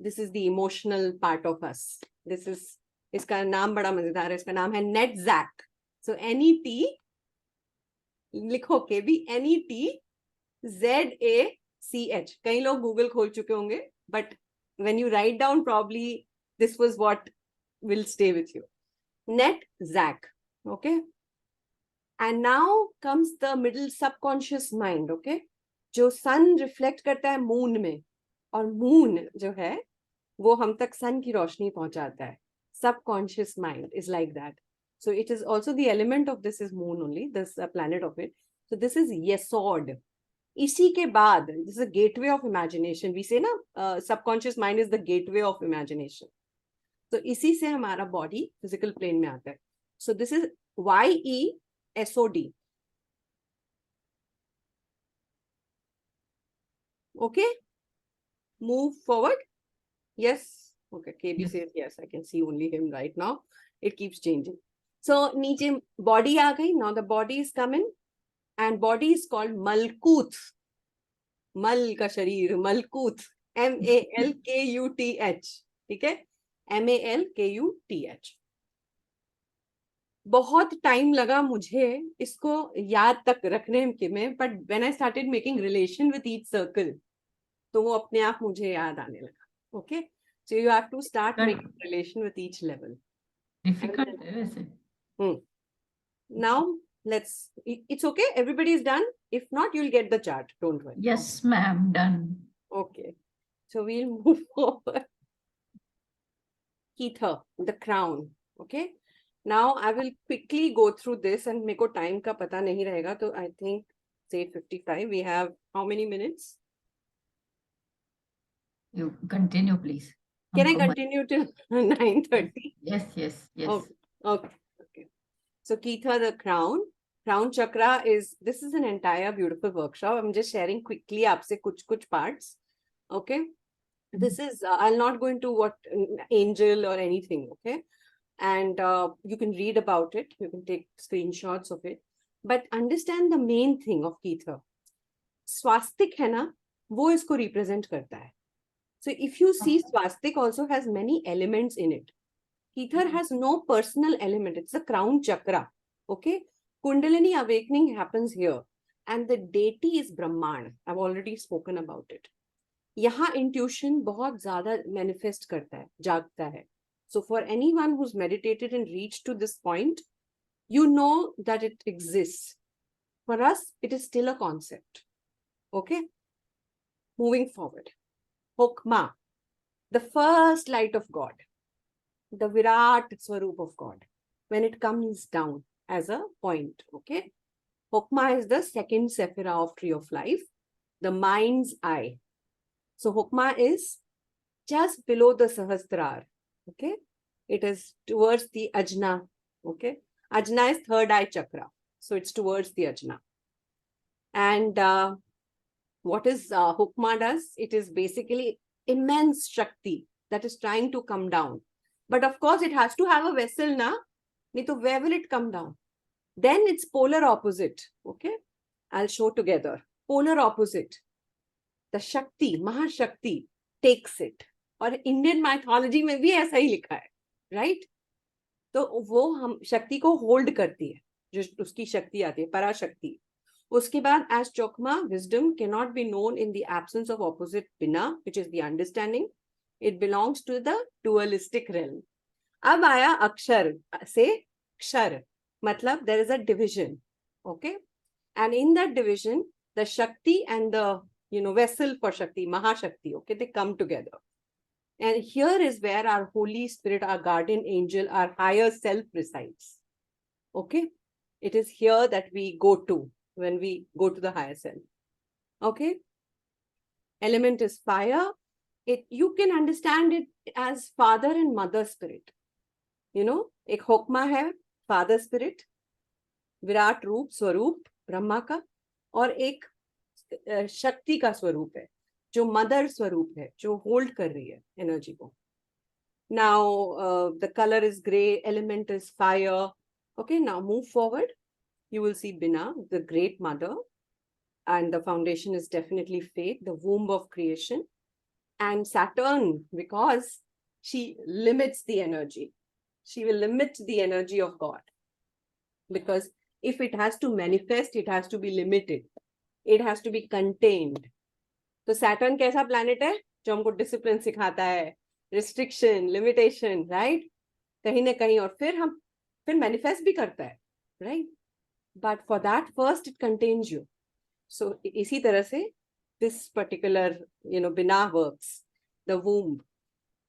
This is the emotional part of us. This is, इसका नाम बड़ा मजेदार है, इसका नाम है NETZAC. So NET, लिखो के भी NETZACH. कई लोग गूगल खोल चुके होंगे, but when you write down, probably this was what will stay with you. NETZAC. Okay? And now comes the middle subconscious mind. Okay? जो sun reflect करता है moon में, और moon जो है वो हम तक sun की रोशनी पहुंचाता है. Subconscious mind is like that. So it is also the element of this is moon only, this planet of it. So this is Yesod. इसी के बाद, this is a gateway of imagination. We say na, subconscious mind is the gateway of imagination. So इसी से हमारा body physical plane में आता है. So this is YESOD. Okay? Move forward. Yes. Okay. KB says yes. I can see only him right now. It keeps changing. So नीचे body आ गई. Now the body is coming. And body is called Malkuth. Mal का शरीर, Malkuth. MALKUTH. ठीक है? MALKUTH. बहुत time लगा मुझे इसको याद तक रखने में, but when I started making relation with each circle, तो वो अपने आप मुझे याद आने लगा. Okay? So you have to start making relation with each level. Difficult है वैसे. Now, it's okay, everybody is done. If not, you'll get the chart, don't worry. Yes, ma'am, done. Okay, so we'll move forward. Gita, the crown. Okay, now I will quickly go through this, and meko time ka pata nahi rahega, so I think it's 8:55. We have how many minutes? You continue, please. Can I continue till 9:30? Yes. Okay. So Gita, the crown chakra this is an entire beautiful workshop. I'm just sharing quickly aapse kuch parts. Okay. This is, I'll not go into what angel or anything. Okay. And you can read about it. You can take screenshots of it. But understand the main thing of Gita. Swastik hai na, wo isko represent karta hai. So if you see, swastik also has many elements in it. Ether has no personal element. It's the crown chakra. Okay. Kundalini awakening happens here. And the deity is Brahman. I've already spoken about it. Yaha intuition बहुत ज़्यादा manifest करता है, जागता है. So for anyone who's meditated and reached to this point, you know that it exists. For us, it is still a concept. Okay. Moving forward. Hokma, the first light of God. The Virat Swarup of God, when it comes down as a point. Okay. Hokma is the second sephira of Tree of Life, the mind's eye. So Hokma is just below the Sahasrar. Okay. It is towards the Ajna. Okay. Ajna is third eye chakra. So it's towards the Ajna. And what is Hokma does? It is basically immense Shakti that is trying to come down. But of course, it has to have a vessel, na? Nito, where will it come down? Then it's polar opposite. Okay. I'll show together. Polar opposite. The Shakti, Mahashakti takes it. और Indian mythology में भी ऐसा ही लिखा है, right? तो वो हम शक्ति को hold करती है, जो उसकी शक्ति आती है, पराशक्ति. उसके बाद as Chokma, wisdom cannot be known in the absence of opposite Bina, which is the understanding. It belongs to the dualistic realm. अब आया अक्षर से क्षर, मतलब there is a division, okay? And in that division, the Shakti and the vessel for Shakti, Mahashakti, okay, they come together. And here is where our Holy Spirit, our guardian angel, our higher self resides. Okay? It is here that we go to when we go to the higher self. Okay? Element is fire. You can understand it as father and mother spirit. Ek Hokma hai, father spirit, Virat Roop, Swaroop, Brahma का, और एक शक्ति का स्वरूप है जो mother स्वरूप है, जो होल्ड कर रही है एनर्जी को. Now the color is gray, element is fire. Okay, now move forward. You will see Bina, the great mother, and the foundation is definitely faith, the womb of creation. And Saturn, because she limits the energy. She will limit the energy of God. Because if it has to manifest, it has to be limited. It has to be contained. तो Saturn कैसा planet है जो हमको discipline सिखाता है, restriction, limitation, right? कहीं ना कहीं, और फिर manifest भी करता है, right? But for that, first it contains you. So इसी तरह से this particular, Bina works, the womb.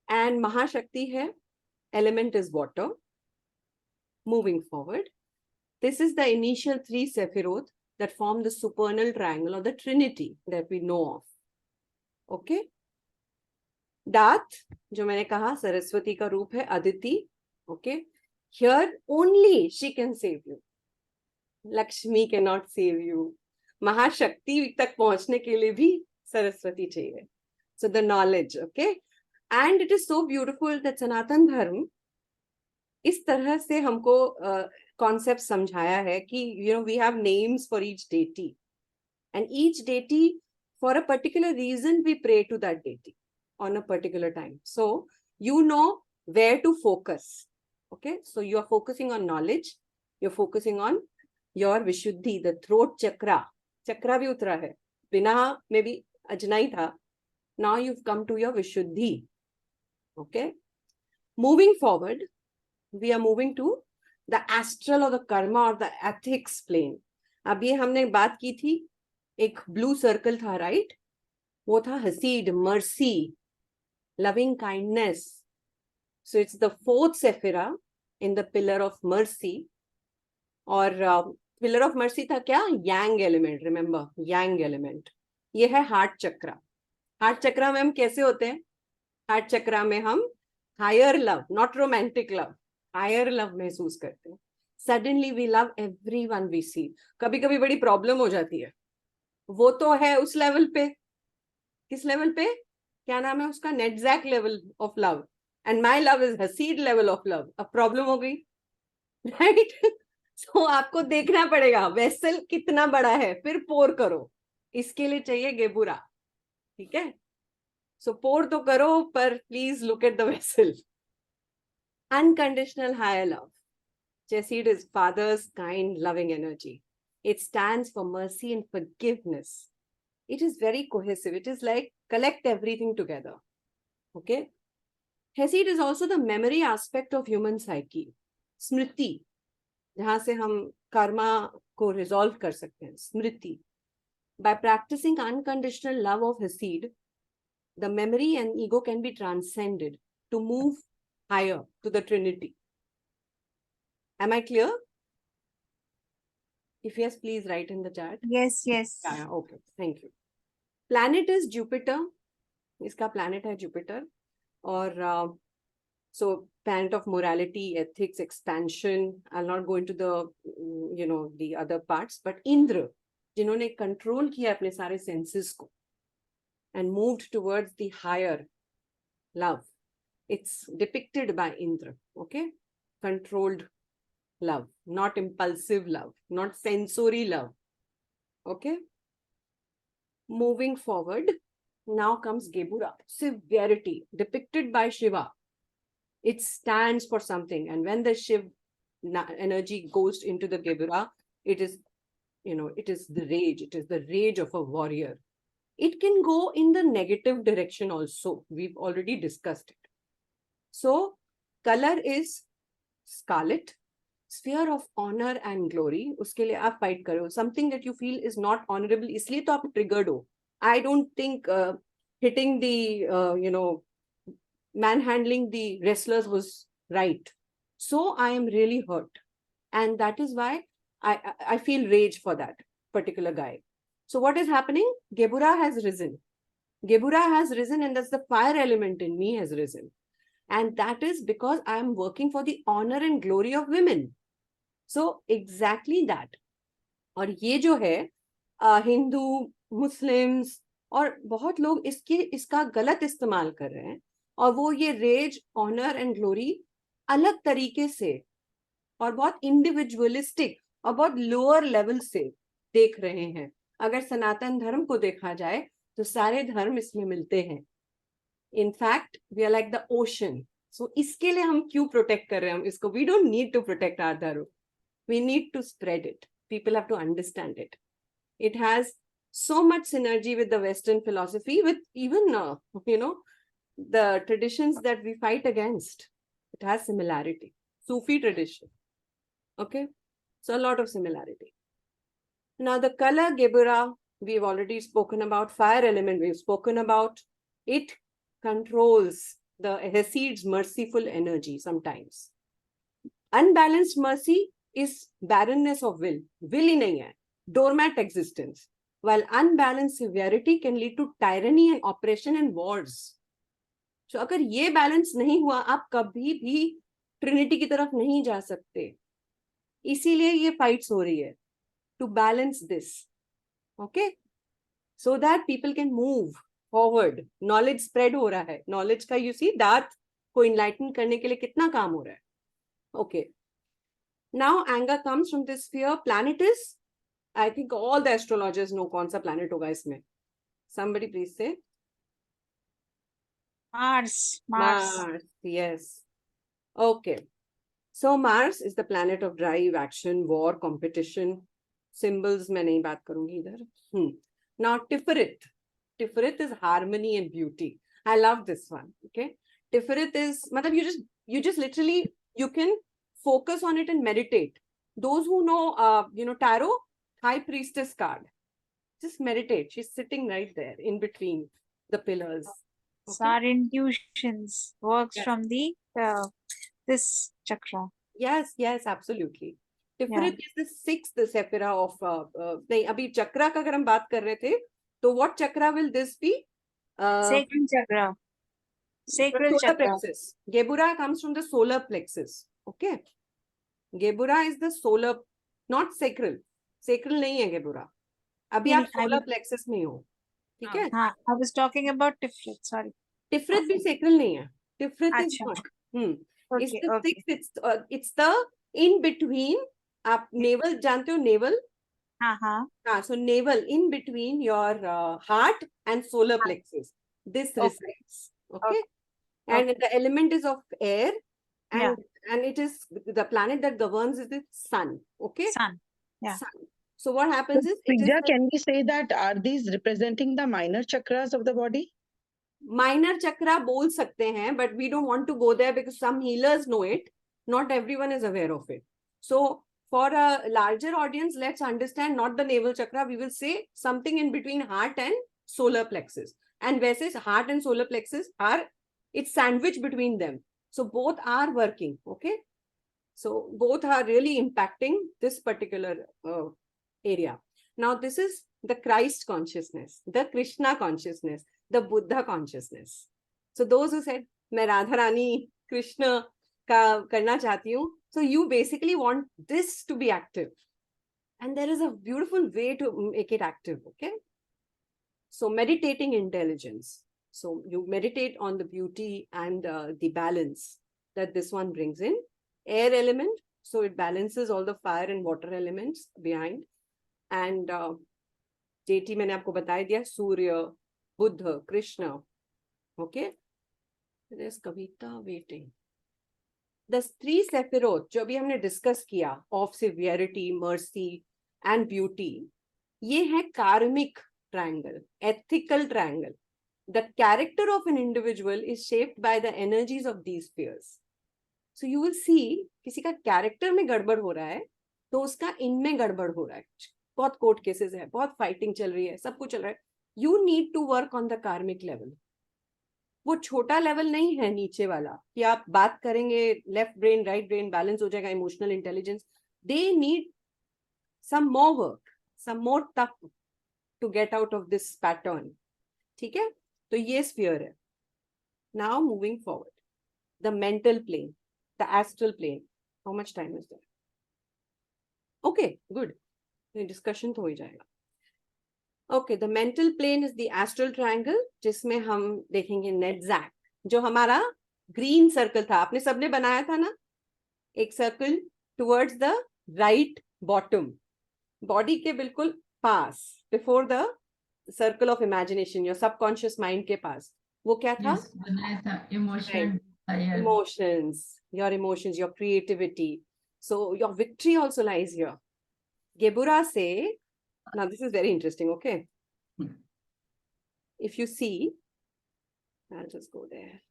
And Mahashakti hai, element is water. Moving forward, this is the initial 3 Sephiroth that form the supernal triangle or the Trinity that we know of. Okay? Dat, जो मैंने कहा सरस्वती का रूप है, Aditi. Okay? Here only she can save you. Lakshmi cannot save you. Mahashakti तक पहुंचने के लिए भी सरस्वती चाहिए. So the knowledge, okay? And it is so beautiful that Sanatan Dharma इस तरह से हमको concept समझाया है कि we have names for each deity, and each deity, for a particular reason, we pray to that deity on a particular time. So you know where to focus. Okay, so you are focusing on knowledge, you're focusing on your Vishuddhi, the throat chakra. Chakra bhi utra hai. Bina maybe ajnai tha. Now you've come to your Vishuddhi. Okay. Moving forward, we are moving to the astral or the karma or the ethics plane. अब ये हमने बात की थी, एक blue circle था, right? वो था Hasid, mercy, loving kindness. So it's the 4th Sephira in the pillar of mercy. और pillar of mercy था क्या? Yang element, remember, yang element. ये है heart chakra. Heart chakra में हम कैसे होते हैं? Heart chakra में हम higher love, not romantic love, higher love महसूस करते हैं. Suddenly we love everyone we see. कभी कभी बड़ी प्रॉब्लम हो जाती है. वो तो है उस लेवल पे. किस लेवल पे? क्या नाम है उसका? Netzach level of love. And my love is Hasid level of love. अब प्रॉब्लम हो गई, right? So आपको देखना पड़ेगा वेसल कितना बड़ा है, फिर पोर करो. इसके लिए चाहिए गेबुरा. ठीक है? So पोर तो करो, पर please look at the vessel. Unconditional higher love. Jesse, it is Father's kind, loving energy. It stands for mercy and forgiveness. It is very cohesive. It is like collect everything together. Okay? Hesed is also the memory aspect of human psyche. Smriti, जहाँ से हम karma को resolve कर सकते हैं. Smriti. By practicing unconditional love of Hesed, the memory and ego can be transcended to move higher to the Trinity. Am I clear? If yes, please write in the chat. Yes, yes. Yeah, okay, thank you. Planet is Jupiter. Iska planet hai Jupiter. Or so planet of morality, ethics, expansion. I'll not go into the the other parts. But Indra, जिन्होंने control किया अपने सारे senses को and moved towards the higher love. It's depicted by Indra. Okay, controlled love, not impulsive love, not sensory love. Okay. Moving forward, now comes Gebura, severity, depicted by Shiva. It stands for something, and when the Shiv energy goes into the Gebura, it is, it is the rage. It is the rage of a warrior. It can go in the negative direction also. We've already discussed it. So, color is scarlet. Sphere of honor and glory, उसके लिए आप fight करो. Something that you feel is not honorable, इसलिए तो आप triggered हो. I don't think hitting the, manhandling the wrestlers was right. So I am really hurt. And that is why I feel rage for that particular guy. So what is happening? Gebura has risen. Gebura has risen, and that's the fire element in me has risen. And that is because I am working for the honor and glory of women. So exactly that. और ये जो है Hindu, Muslims और बहुत लोग इसका गलत इस्तेमाल कर रहे हैं, और वो ये रेज, ऑनर एंड ग्लोरी अलग तरीके से और बहुत इंडिविजुअलिस्टिक और बहुत लोअर लेवल से देख रहे हैं। अगर सनातन धर्म को देखा जाए तो सारे धर्म इसमें मिलते हैं। In fact we are like the ocean. So इसके लिए हम क्यों प्रोटेक्ट कर रहे हैं हम इसको? We don't need to protect our dharma, we need to spread it. People have to understand it. It has so much synergy with the Western philosophy, with even, the traditions that we fight against. It has similarity. Sufi tradition. Okay? So a lot of similarity. Now the color Gebura, we've already spoken about. Fire element, we've spoken about. It controls the Hesid's merciful energy sometimes. Unbalanced mercy is barrenness of will. Will ही नहीं है, doormat existence. While unbalanced severity can lead to tyranny and oppression and wars. So अगर ये balance नहीं हुआ, आप कभी भी Trinity की तरफ नहीं जा सकते. इसीलिए ये fights हो रही है, to balance this. Okay? So that people can move forward. Knowledge spread हो रहा है. Knowledge का you see, dark को enlighten करने के लिए कितना काम हो रहा है. Okay. Now anger comes from this sphere. Planet is, I think all the astrologers know कौन सा planet होगा इसमें. Somebody please say. Mars. Mars. Yes. Okay. So Mars is the planet of drive, action, war, competition. Symbols मैं नहीं बात करूंगी इधर. Now Tiferet. Tiferet is harmony and beauty. I love this one. Okay. Tiferet is, मतलब you just literally, you can focus on it and meditate. Those who know, tarot, high priestess card, just meditate. She's sitting right there in between the pillars. So our intuitions works Yes. from the this chakra. Yes, absolutely. Tiferet is the sixth sephira of. नहीं, अभी चक्रा का अगर हम बात कर रहे थे, तो what chakra will this be? Sacral chakra. Sacral Solar chakra. plexus. Gebura comes from the solar plexus. Okay. Gebura is the solar, not sacral. Sacral नहीं है Gebura. अभी आप solar plexus में हो. ठीक है? हाँ, I was talking about Tiferet. Sorry. Tiferet भी sacral नहीं है. Tiferet is अच्छा. not. It's Okay, the okay. sixth. It's the in between. आप navel जानते हो navel? हाँ. So navel in between your heart and solar plexus. This resides. Okay. And the element is of air. And it is the planet that governs is the sun. Okay. Sun. Yeah. Sun. So what happens is, Priya, can we say that are these representing the minor chakras of the body? minor chakra बोल सकते हैं, but we don't want to go there because some healers know it. Not everyone is aware of it. So for a larger audience, let's understand not the navel chakra. We will say something in between heart and solar plexus. And वैसे heart and solar plexus are, it's sandwiched between them. So both are working. Okay. So both are really impacting this particular area. Now this is the Christ consciousness, the Krishna consciousness, the Buddha consciousness. So those who said, मैं राधा रानी कृष्ण का करना चाहती हूँ. So you basically want this to be active. And there is a beautiful way to make it active. Okay. So meditating intelligence. So you meditate on the beauty and the balance that this one brings in. Air element. So it balances all the fire and water elements behind. And JT मैंने आपको बता दिया, Surya, Buddha, Krishna. Okay. There's Kavita waiting. The three Sephiroth, जो भी हमने discuss किया, of severity, mercy, and beauty, ये है karmic triangle, ethical triangle. The character of an individual is shaped by the energies of these spheres. So you will see, किसी का character में गड़बड़ हो रहा है, तो उसका इनमें गड़बड़ हो रहा है. बहुत कोर्ट केसेस है, बहुत फाइटिंग चल रही है, सब कुछ चल रहा है. You need to work on the karmic level. वो छोटा लेवल नहीं है नीचे वाला कि आप बात करेंगे left brain right brain balance हो जाएगा, emotional intelligence. They need some more work, some more tough to get out of this pattern. ठीक है, तो ये स्फीयर है. Now moving forward, the mental plane, the astral plane. How much time is there? Okay, good. Discussion तो हो ही जाएगा. Okay, the mental plane is the astral triangle, जिसमें हम देखेंगे नेटजैक, जो हमारा ग्रीन सर्कल था. आपने सबने बनाया था ना एक circle towards the right bottom, body के बिल्कुल पास, before the circle of imagination, your subconscious mind के पास. वो क्या था? Yes, बनाया था emotion, Emotions, your creativity. So your victory also lies here. Gebura say, now this is very interesting, okay? If you see, I'll just go there.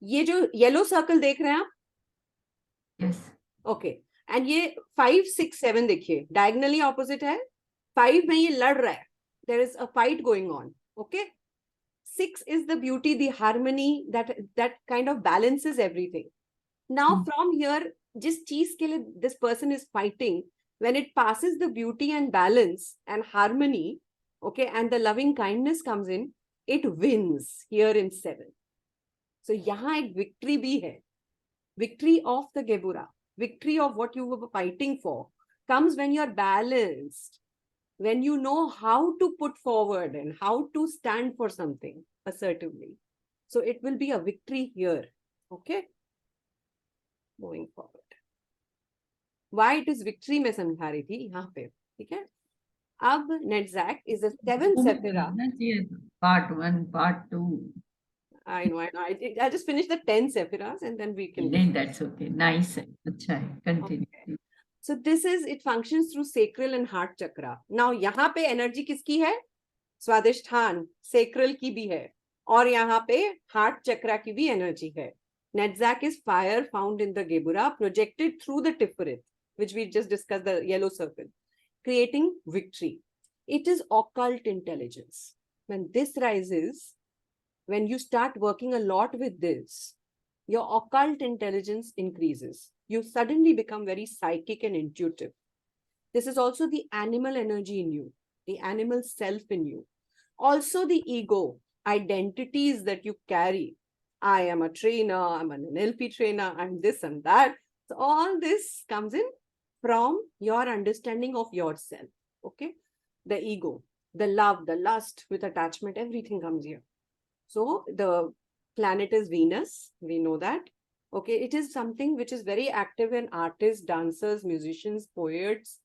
ये जो yellow circle देख रहे हैं आप, yes, ओके, एंड ये 5, 6, 7 देखिए, डायगनली ऑपोजिट है. 5 में ये लड़ रहा है, there is a fight going on. Okay, 6 is the beauty, the harmony that kind of balances everything. Now from here, जिस चीज के लिए this person is fighting, when it passes the beauty and balance and harmony, okay, and the loving kindness comes in, it wins here in 7. So यहाँ एक victory भी है, victory of the Gebura, victory of what you were fighting for comes when you're balanced, when you know how to put forward and how to stand for something assertively. So it will be a victory here. Okay, moving forward. Why it is victory मैं समझा रही थी यहाँ पे, ठीक है? अब Netzach is a 7th Sephira. Part 1, Part 2. I know. I just finished the 10 Sephiras and then we can. नहीं, that's okay. Nice है, अच्छा है. Continue. Okay. So this is, it functions through sacral and heart chakra. Now यहाँ पे energy किसकी है? स्वादिष्ठान, sacral की भी है, और यहाँ पे heart chakra की भी एनर्जी है. Netzach is fire found in the Gebura, projected through the Tiferet, which we just discussed, the yellow circle, creating victory. It is occult intelligence. When this rises, when you start working a lot with this, your occult intelligence increases. You suddenly become very psychic and intuitive. This is also the animal energy in you, the animal self in you. Also the ego, identities that you carry. I am a trainer, I'm an NLP trainer, I'm this and that. So all this comes in from your understanding of yourself, okay? The ego, the love, the lust with attachment, everything comes here. So the planet is Venus, we know that. Okay, it is something which is very active in artists, dancers, musicians, poets.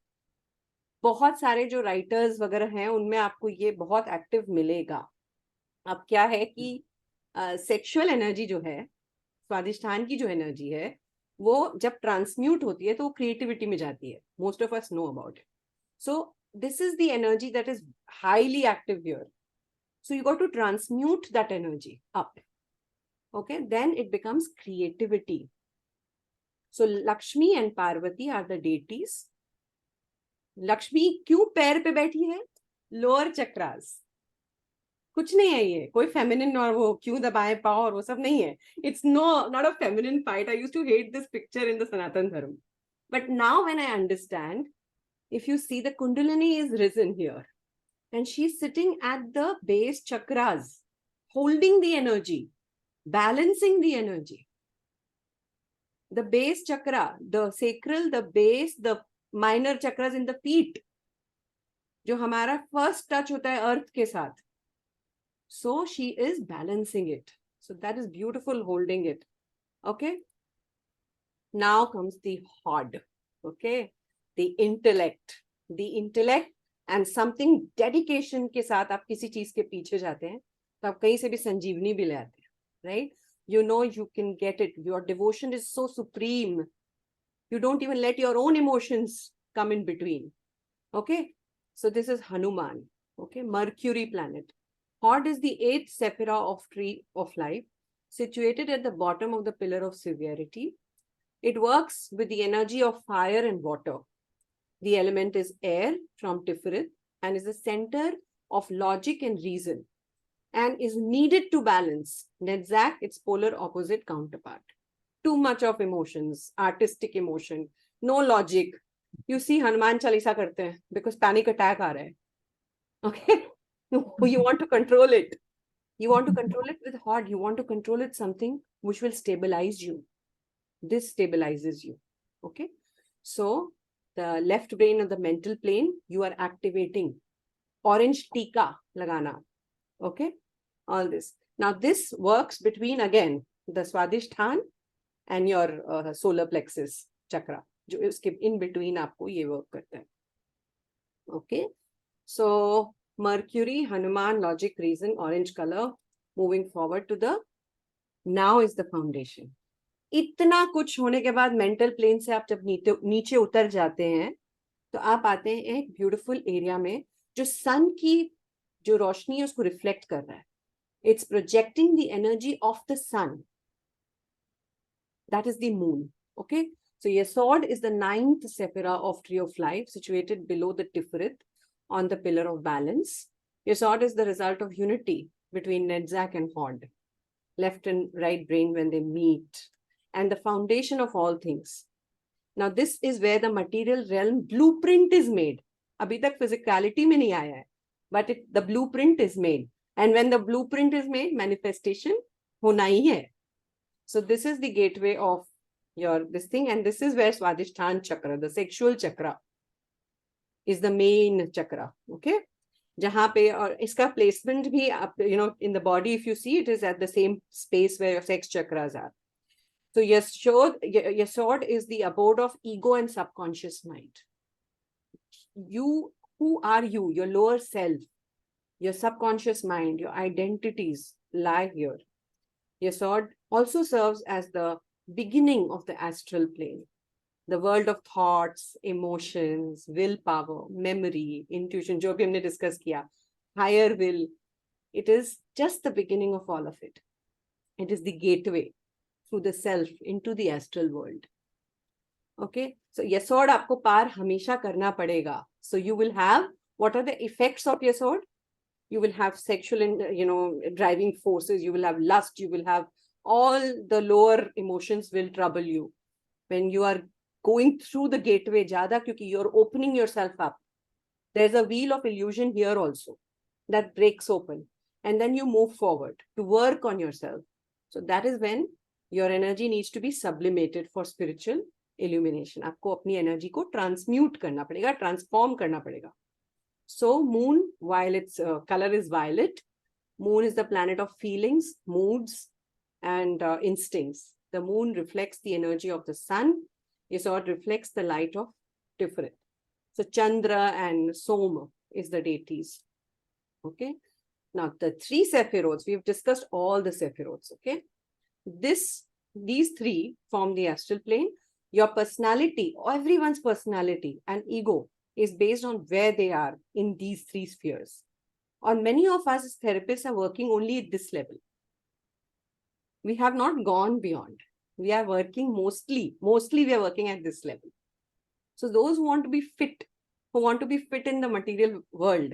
बहुत सारे जो writers वगैरह हैं, उनमें आपको ये बहुत active मिलेगा. अब क्या है कि sexual energy जो है, स्वादिष्ठान की जो energy है, वो जब transmute होती है तो वो creativity में जाती है. Most of us know about it. So this is the energy that is highly active here. So you got to transmute that energy up. Okay, then it becomes creativity. So Lakshmi and Parvati are the deities. Lakshmi क्यों पैर पे बैठी है? Lower chakras. कुछ नहीं है ये, कोई feminine और वो क्यों दबाए पाँव और वो सब नहीं है. It's not a feminine fight. I used to hate this picture in the Sanatan Dharma. But now when I understand, if you see, the Kundalini is risen here. And she's sitting at the base chakras, holding the energy, balancing the energy. The base chakra, the sacral, the base, the minor chakras in the feet, जो हमारा first touch होता है earth के साथ. So she is balancing it. So that is beautiful, holding it. Okay. Now comes the hod. Okay. The intellect. The intellect and something dedication के साथ आप किसी चीज के पीछे जाते हैं, तो आप कहीं से भी संजीवनी भी ले आते हैं, right? You know you can get it. Your devotion is so supreme. You don't even let your own emotions come in between. Okay? So this is Hanuman. Okay? Mercury planet. Hod is the 8th Sephira of tree of life, situated at the bottom of the pillar of severity. It works with the energy of fire and water. The element is air from Tiferet and is the center of logic and reason and is needed to balance Netzach, its polar opposite counterpart. Too much of emotions, artistic emotion, no logic. You see, Hanuman Chalisa karte hain because panic attack aa raha hai. Okay? You want to control it. You want to control it with hod. You want to control it something which will stabilize you. This stabilizes you. Okay? So the left brain of the mental plane, you are activating. Orange tika lagana. Okay, all this. Now this works between, again, the Swadhisthana and your solar plexus chakra. जो उसके in between आपको ये work करता है. Okay, so Mercury, Hanuman, logic, reason, orange color. Moving forward to the, now is the foundation. इतना कुछ होने के बाद मेंटल प्लेन से आप जब नीचे उतर जाते हैं तो आप आते हैं एक ब्यूटीफुल एरिया में जो सन की जो रोशनी है उसको रिफ्लेक्ट कर रहा है. It's projecting the energy of the sun. That is the moon. Okay, so Yesod is the 9th sephira of Tree of Life, situated below the Tiferet on the pillar of balance. Yesod is the result of unity between Nedzak and Hod, left and right brain when they meet, and the foundation of all things. Now this is where the material realm blueprint is made. Abhi tak physicality mein nahi aaya hai, but the blueprint is made, and when the blueprint is made, manifestation hona hi hai. So this is the gateway of your this thing, and this is where Swadhisthana chakra, the sexual chakra, is the main chakra. Okay, jahan pe aur iska placement bhi in the body, if you see, it is at the same space where your sex chakras are. So Yesod is the abode of ego and subconscious mind. You, who are you? Your lower self, your subconscious mind, your identities lie here. Yesod also serves as the beginning of the astral plane, the world of thoughts, emotions, willpower, memory, intuition, jo bhi humne discuss kiya, higher will. It is just the beginning of all of it. It is the gateway through the self into the astral world. Okay, so Yesod aapko Paar hamesha karna padega. So you will have, what are the effects of Yesod? You will have sexual and driving forces. You will have lust. You will have all the lower emotions will trouble you when you are going through the gateway jada, kyunki you're opening yourself up. There's a wheel of illusion here also that breaks open, and then you move forward to work on yourself. So that is when your energy needs to be sublimated for spiritual illumination. आपको अपनी energy को transmute करना पड़ेगा, transform करना पड़ेगा. So moon, while its color is violet, moon is the planet of feelings, moods, and instincts. The moon reflects the energy of the sun. Yesod reflects the light of Tiferet. So Chandra and Soma is the deities. Okay. Now the 3 sephiroths, we've discussed all the sephiroths. Okay. These 3 form the astral plane. Your personality, everyone's personality and ego is based on where they are in these 3 spheres. Or many of us as therapists are working only at this level. We have not gone beyond. We are working mostly we are working at this level. So those who want to be fit, in the material world,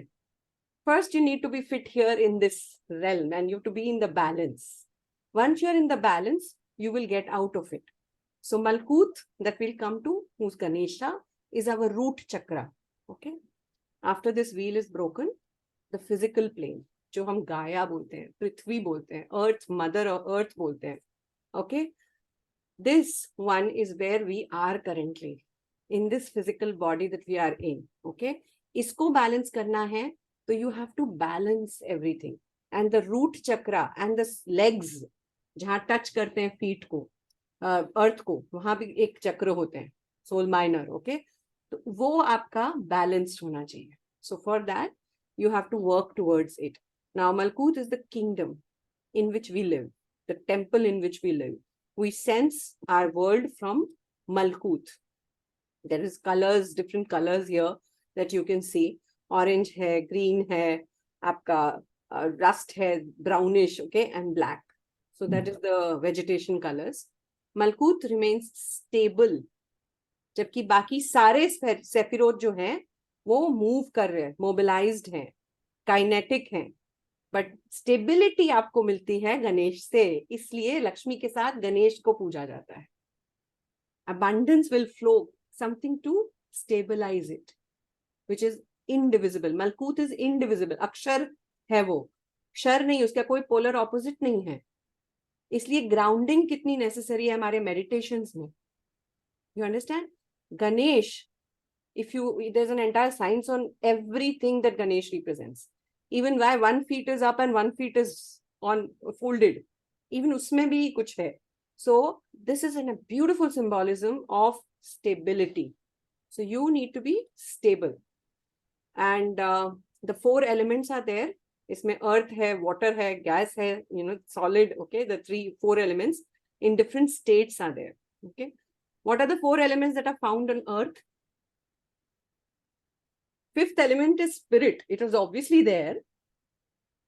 first you need to be fit here in this realm, and you have to be in the balance. Once you're in the balance, you will get out of it. So Malkut, that we'll come to, who's Ganesha, is our root chakra. Okay. After this wheel is broken, the physical plane, जो हम गाया बोलते हैं, पृथ्वी बोलते हैं, earth, mother or earth बोलते हैं. Okay. This one is where we are currently, in this physical body that we are in. Okay. इसको balance करना है, so you have to balance everything. And the root chakra and the legs, जहाँ touch करते हैं feet को, earth को, वहाँ भी एक चक्र होते हैं, soul minor. Okay. तो वो आपका balanced होना चाहिए. So for that, you have to work towards it. Now, Malkut is the kingdom in which we live, the temple in which we live. We sense our world from Malkut. There is colors, different colors here that you can see. Orange hai, green hai, aapka rust hai, brownish, okay, and black. So that is the vegetation colors. Malkut remains stable. जबकि बाकी सारे सेफिरोथ जो हैं वो move कर रहे हैं, mobilised हैं, काइनेटिक हैं, बट स्टेबिलिटी आपको मिलती है गणेश से, इसलिए लक्ष्मी के साथ गणेश को पूजा जाता है. Abundance will flow, something to stabilize it, which is indivisible. Malkut is indivisible. अक्षर है वो, क्षर नहीं, उसका कोई पोलर ऑपोजिट नहीं है. इसलिए ग्राउंडिंग कितनी नेसेसरी है हमारे मेडिटेशंस में. You understand? Ganesh, there's an entire science on everything that Ganesh represents. Even why 1 feet is up and 1 feet is on folded. Even usme bhi kuch hai. So this is a beautiful symbolism of stability. So you need to be stable. And the 4 elements are there. Isme earth hai, water hai, gas hai, solid, okay? The 4 elements in different states are there, okay? What are the 4 elements that are found on earth? 5th element is spirit. It was obviously there.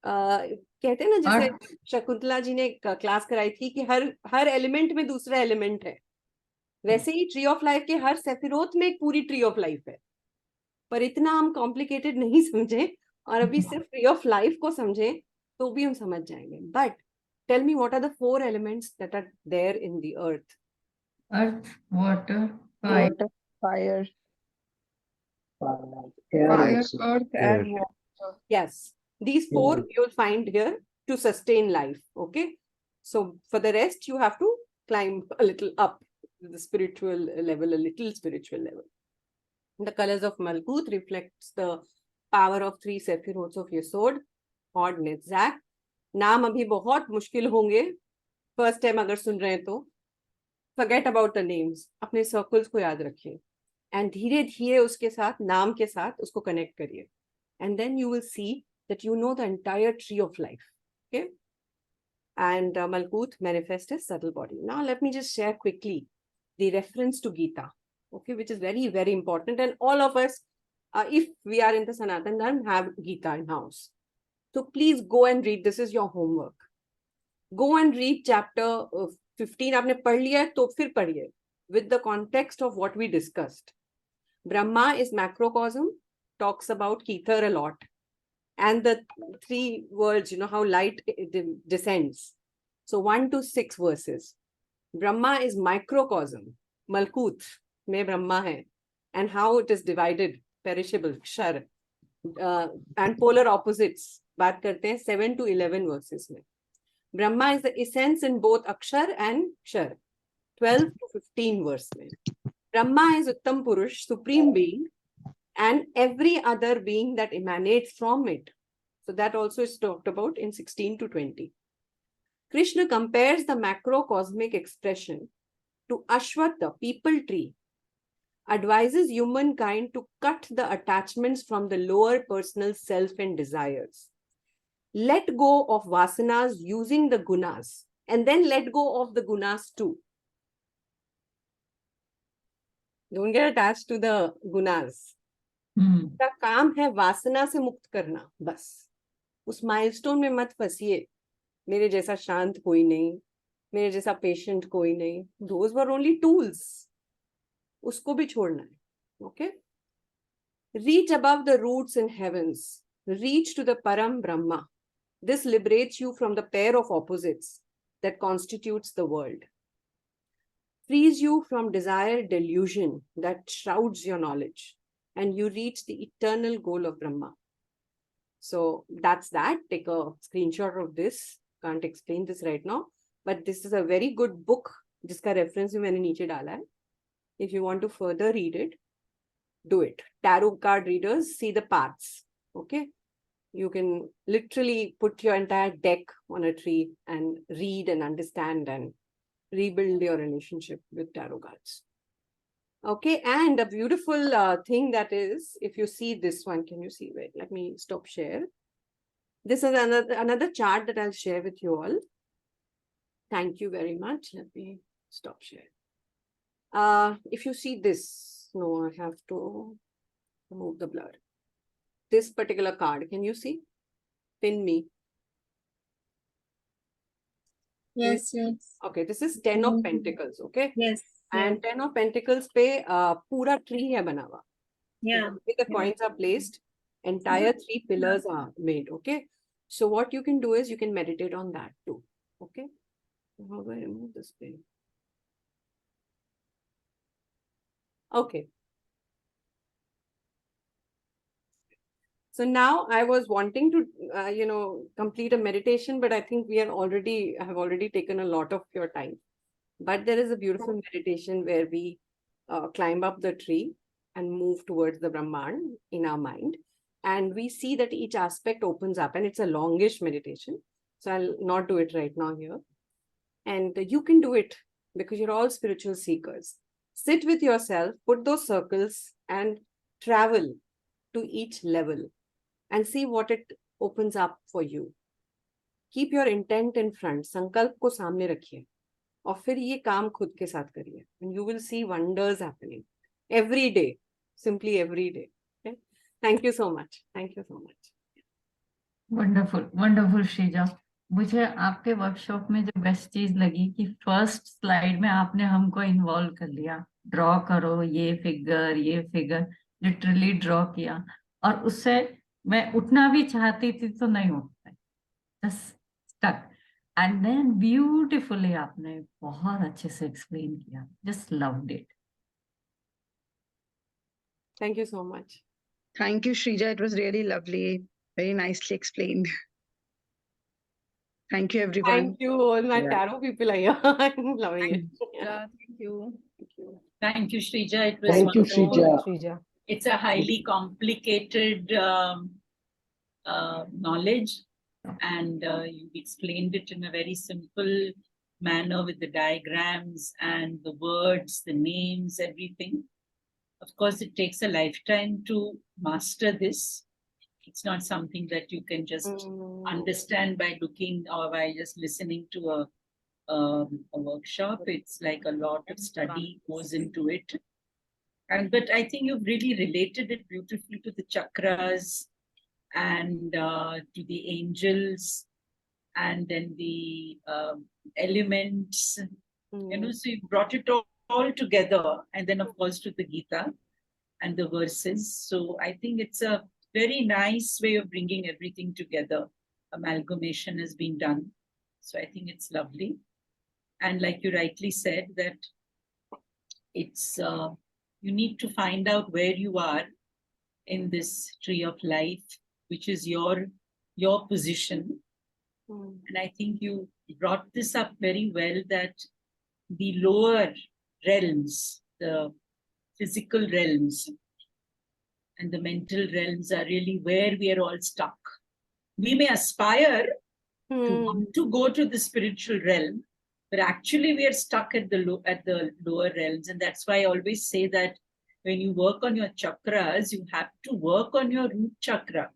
कहते हैं ना जैसे शकुंतला जी ने class कराई थी कि हर element में दूसरा एलिमेंट है, वैसे ही ट्री ऑफ लाइफ के हर सेफिरोत में एक पूरी ट्री ऑफ लाइफ है, पर इतना हम कॉम्प्लिकेटेड नहीं समझे और अभी सिर्फ ट्री ऑफ लाइफ को समझें तो भी हम समझ जाएंगे. But tell me what are the 4 elements that are there in the earth? Earth, water, Water, fire. Fire, earth, and water. Yes, these 4 you'll find here to sustain life. Okay, so for the rest you have to climb a little up the spiritual level, a little spiritual level. The colors of Malkuth reflects the power of 3 sephirots of Yesod, Hod, Netzach. नाम अभी बहुत मुश्किल होंगे, first time अगर सुन रहे हैं तो forget about the names, अपने सर्कल्स को याद रखिए and धीरे धीरे उसके साथ नाम के साथ उसको कनेक्ट करिए, and then you will see that you know the entire tree of life. Okay, and Malkuth manifests as subtle body. Now let me just share quickly the reference to Gita, okay, which is very, very important, and all of us, if we are in the Sanatan Dharma, have Gita in house. So please go and read. This is your homework. Go and read chapter 15. आपने पढ़ लिया है तो फिर पढ़िए with the context of what we discussed. Brahma is macrocosm, talks about ether a lot, and the 3 worlds, how light descends. So 1 to 6 verses. Brahma is microcosm, Malkuth mein Brahma hai, and how it is divided, perishable, kshar, and polar opposites. बात करते हैं 7 to 11 verses में. Brahma is the essence in both Akshar and Kshar. 12 to 15 verse में. Brahma is Uttam Purush, supreme being, and every other being that emanates from it. So that also is talked about in 16 to 20. Krishna compares the macrocosmic expression to Ashwath, the people tree, advises humankind to cut the attachments from the lower personal self and desires. Let go of vasanas using the gunas, and then let go of the gunas too. Don't get attached to the gunas. का काम है वासना से मुक्त करना, बस उस milestone में मत फंसिए. मेरे जैसा शांत कोई नहीं, मेरे जैसा पेशेंट कोई नहीं. Those were only tools. उसको भी छोड़ना है. Okay? Reach above the roots in heavens. Reach to the Param Brahma. This liberates you from the pair of opposites that constitutes the world. Frees you from desire delusion that shrouds your knowledge, and you reach the eternal goal of Brahma. So that's that. Take a screenshot of this. Can't explain this right now, but this is a very good book. जिसका reference भी मैंने नीचे डाला है. If you want to further read it, do it. Tarot card readers, see the paths. Okay, you can literally put your entire deck on a tree and read and understand and rebuild your relationship with tarot cards. Okay, and a beautiful thing that is, if you see this one, can you see? Wait, let me stop share. This is another chart that I'll share with you all. Thank you very much. Let me stop share. If you see this, no, I have to remove the blur. This particular card, can you see? Pin me. Yes, yes. Okay, this is 10 of Pentacles, okay? Yes. And 10 of Pentacles पे पूरा tree है बना हुआ. Yeah. The coins are placed, entire 3 pillars are made, okay? So what you can do is you can meditate on that too, okay? How do I remove this thing? Okay. So now I was wanting to, complete a meditation, but I think we have already taken a lot of your time. But there is a beautiful meditation where we climb up the tree and move towards the Brahman in our mind. And we see that each aspect opens up, and it's a longish meditation. So I'll not do it right now here. And you can do it because you're all spiritual seekers. Sit with yourself, put those circles and travel to each level and see what it opens up for you. Keep your intent in front. संकल्प को सामने रखिए और फिर ये काम खुद के साथ करिए. And you will see wonders happening every day, simply every day. Okay? Thank you so much. Thank you so much. Wonderful wonderful Sreeja. मुझे आपके वर्कशॉप में जो बेस्ट चीज लगी कि फर्स्ट स्लाइड में आपने हमको इन्वॉल्व कर लिया. ड्रॉ करो ये फिगर लिटरली ड्रॉ किया और उससे मैं उठना भी चाहती थी तो नहीं उठ पाई. Just stuck. And then beautifully आपने बहुत अच्छे से एक्सप्लेन किया. Just loved it. Thank you so much. Thank you, Shrija. It was really lovely. Very nicely explained. Thank you, everyone. Thank you, all my Yeah. tarot people are here. I'm loving it. Yeah, thank you. Thank you, Shrija. It was Thank you, wonderful. Shrija. It's a highly complicated knowledge, and you explained it in a very simple manner with the diagrams and the words, the names, everything. Of course, it takes a lifetime to master this. It's not something that you can just understand by looking or by just listening to a workshop. It's like a lot of study goes into it. But I think you've really related it beautifully to the chakras and to the angels and then the elements. You know, so you brought it all together, and then of course to the Gita and the verses. So I think it's a very nice way of bringing everything together. Amalgamation has been done. So I think it's lovely. And like you rightly said, that it's you need to find out where you are in this tree of life, which is your position. And I think you brought this up very well, that the lower realms, the physical realms and the mental realms are really where we are all stuck. We may aspire to want to go to the spiritual realm, but actually we are stuck at the lower realms. And that's why I always say that when you work on your chakras, you have to work on your root chakra,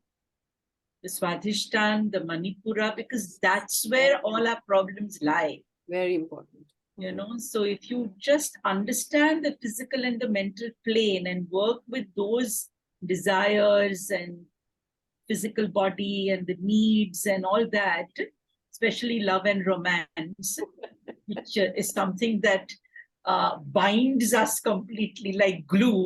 the Swadhisthana, the Manipura, because that's where all our problems lie. Very important. You know, so if you just understand the physical and the mental plane and work with those desires and physical body and the needs and all that, especially love and romance, which is something that binds us completely like glue.